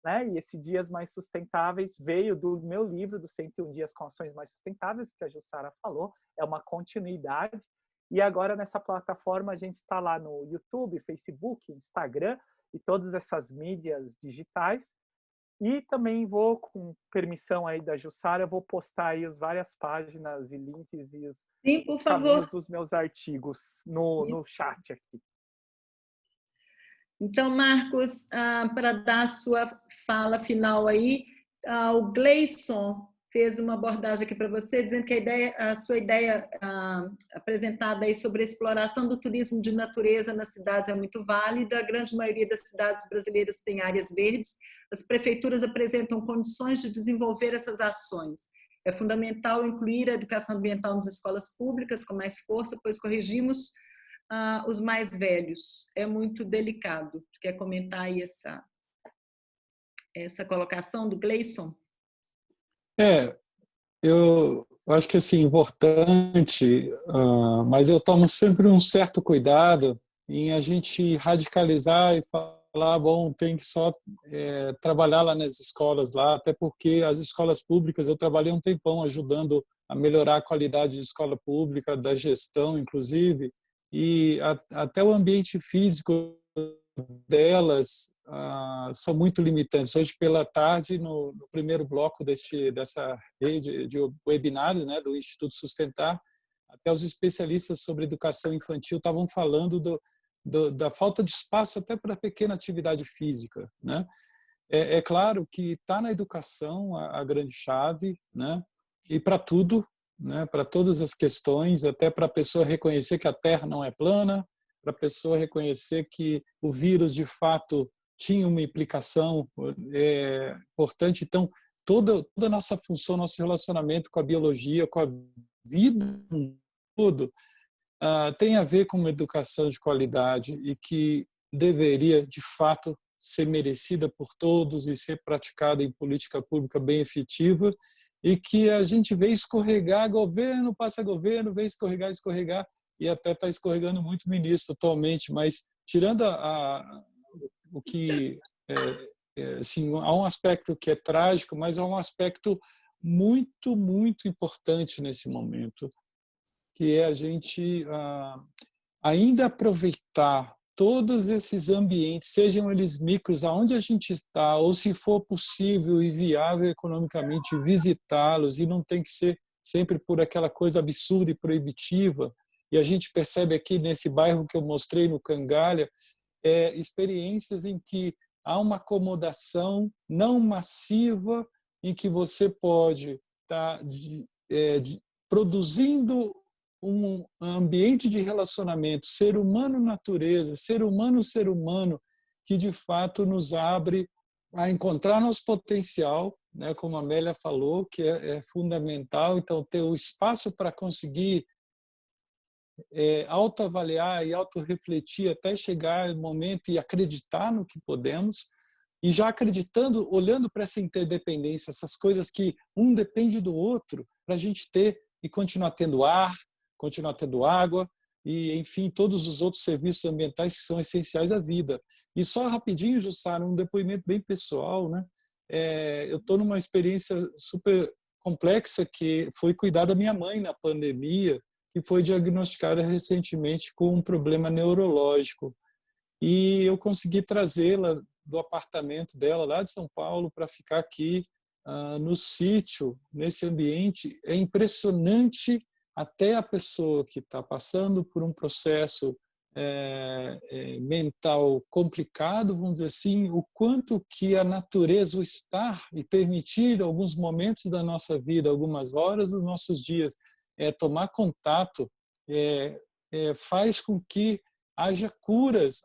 né? E esse Dias Mais Sustentáveis veio do meu livro, dos 101 Dias com Ações Mais Sustentáveis, que a Jussara falou, é uma continuidade. E agora nessa plataforma a gente está lá no YouTube, Facebook, Instagram e todas essas mídias digitais. E também vou, com permissão aí da Jussara, vou postar aí as várias páginas e links e os caminhos dos meus artigos no chat aqui. Então, Marcos, para dar a sua fala final aí, o Gleison fez uma abordagem aqui para você, dizendo que a sua ideia apresentada aí sobre a exploração do turismo de natureza nas cidades é muito válida. A grande maioria das cidades brasileiras tem áreas verdes. As prefeituras apresentam condições de desenvolver essas ações. É fundamental incluir a educação ambiental nas escolas públicas com mais força, pois corrigimos os mais velhos. É muito delicado. Quer comentar aí essa colocação do Gleison? Eu acho que assim, importante, mas eu tomo sempre um certo cuidado em a gente radicalizar e falar, bom, tem que só trabalhar lá nas escolas, lá, até porque as escolas públicas, eu trabalhei um tempão ajudando a melhorar a qualidade de escola pública, da gestão, inclusive, e até o ambiente físico delas são muito limitantes. Hoje pela tarde, no primeiro bloco dessa rede de webinário, né, do Instituto Sustentar, até os especialistas sobre educação infantil estavam falando da falta de espaço até para pequena atividade física, né? É claro que está na educação a grande chave, né? E para tudo, né? Para todas as questões, até para a pessoa reconhecer que a Terra não é plana, para a pessoa reconhecer que o vírus, de fato, tinha uma implicação importante. Então, toda a nossa função, nosso relacionamento com a biologia, com a vida, tudo, tem a ver com uma educação de qualidade e que deveria, de fato, ser merecida por todos e ser praticada em política pública bem efetiva, e que a gente vê escorregar, governo passa governo, vê escorregar, e até está escorregando muito ministro atualmente, mas tirando o que assim, há um aspecto que é trágico, mas há um aspecto muito, muito importante nesse momento, que é a gente ainda aproveitar todos esses ambientes, sejam eles micros, aonde a gente está, ou se for possível e viável economicamente visitá-los, e não tem que ser sempre por aquela coisa absurda e proibitiva. E a gente percebe aqui nesse bairro que eu mostrei, no Cangalha, experiências em que há uma acomodação não massiva, em que você pode estar produzindo um ambiente de relacionamento ser humano-natureza, ser humano, que de fato nos abre a encontrar nosso potencial, né, como a Amélia falou, que é fundamental. Então, ter o espaço para conseguir autoavaliar e autorrefletir até chegar o momento e acreditar no que podemos, e já acreditando, olhando para essa interdependência, essas coisas que um depende do outro, para a gente ter e continuar tendo ar, continuar tendo água e, enfim, todos os outros serviços ambientais que são essenciais à vida. E só rapidinho, Jussara, um depoimento bem pessoal, né? Eu estou numa experiência super complexa, que foi cuidar da minha mãe na pandemia, que foi diagnosticada recentemente com um problema neurológico. E eu consegui trazê-la do apartamento dela, lá de São Paulo, para ficar aqui no sítio, nesse ambiente. É impressionante até a pessoa que está passando por um processo mental complicado, vamos dizer assim, o quanto que a natureza, o estar e permitir alguns momentos da nossa vida, algumas horas dos nossos dias, tomar contato faz com que haja curas,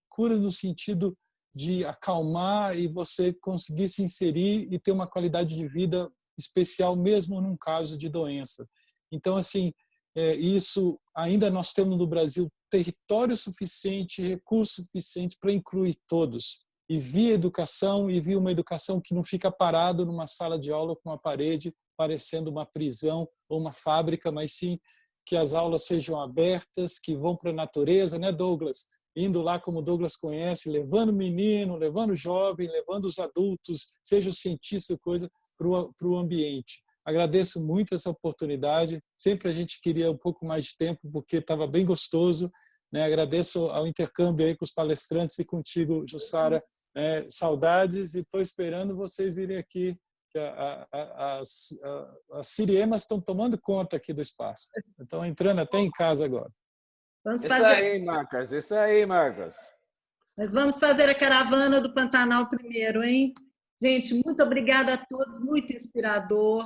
curas no sentido de acalmar e você conseguir se inserir e ter uma qualidade de vida especial mesmo num caso de doença. Então, assim, isso ainda nós temos no Brasil território suficiente, recursos suficientes para incluir todos. E via educação, e via uma educação que não fica parado numa sala de aula com uma parede, parecendo uma prisão ou uma fábrica, mas sim que as aulas sejam abertas, que vão para a natureza, né, Douglas? Indo lá como o Douglas conhece, levando o menino, levando o jovem, levando os adultos, seja o cientista, coisa, para o ambiente. Agradeço muito essa oportunidade. Sempre a gente queria um pouco mais de tempo, porque estava bem gostoso. Né? Agradeço ao intercâmbio aí com os palestrantes e contigo, Jussara. Saudades e estou esperando vocês virem aqui. As siriemas estão tomando conta aqui do espaço. Estão entrando até em casa agora. Vamos Isso aí, Marcos. Isso aí, Marcos. Mas vamos fazer a caravana do Pantanal primeiro, hein? Gente, muito obrigada a todos, muito inspirador.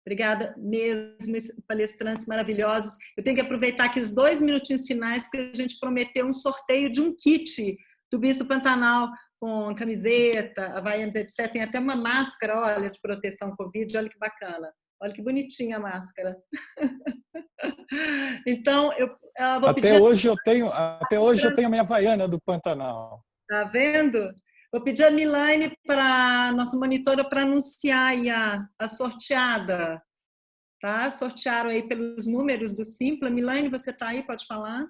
Obrigada mesmo, palestrantes maravilhosos. Eu tenho que aproveitar aqui os 2 minutinhos finais, porque a gente prometeu um sorteio de um kit do Bispo Pantanal, com camiseta, havaianas, etc. Tem até uma máscara, olha, de proteção Covid, olha que bacana. Olha que bonitinha a máscara. Então, eu vou pedir... Até hoje eu tenho a minha havaiana do Pantanal. Tá vendo? Vou pedir a Milane, para nossa monitora, para anunciar aí a sorteada. Tá? Sortearam aí pelos números do Simpla. Milane, você está aí? Pode falar?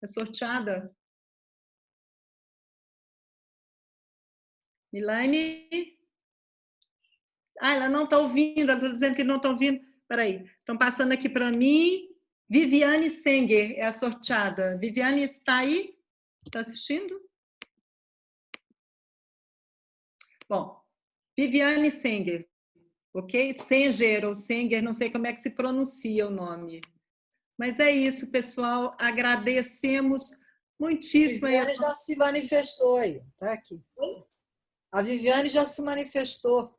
É sorteada? Milane? Ela não está ouvindo. Ela está dizendo que não está ouvindo. Espera aí. Estão passando aqui para mim. Viviane Senger é a sorteada. Viviane está aí? Está assistindo? Bom, Viviane Senger, ok? Senger ou Senger, não sei como é que se pronuncia o nome. Mas é isso, pessoal. Agradecemos muitíssimo. A Viviane já se manifestou aí, tá aqui. A Viviane já se manifestou.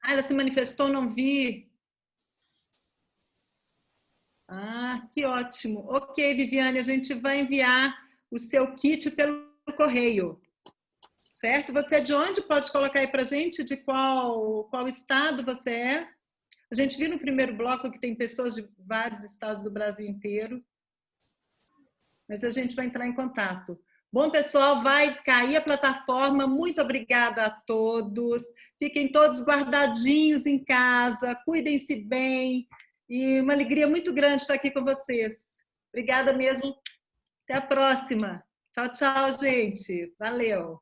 Ah, ela se manifestou, não vi. Ah, que ótimo. Ok, Viviane, a gente vai enviar o seu kit pelo correio. Certo? Você é de onde? Pode colocar aí para a gente de qual estado você é? A gente viu no primeiro bloco que tem pessoas de vários estados do Brasil inteiro. Mas a gente vai entrar em contato. Bom, pessoal, vai cair a plataforma. Muito obrigada a todos. Fiquem todos guardadinhos em casa. Cuidem-se bem. E uma alegria muito grande estar aqui com vocês. Obrigada mesmo. Até a próxima. Tchau, tchau, gente. Valeu.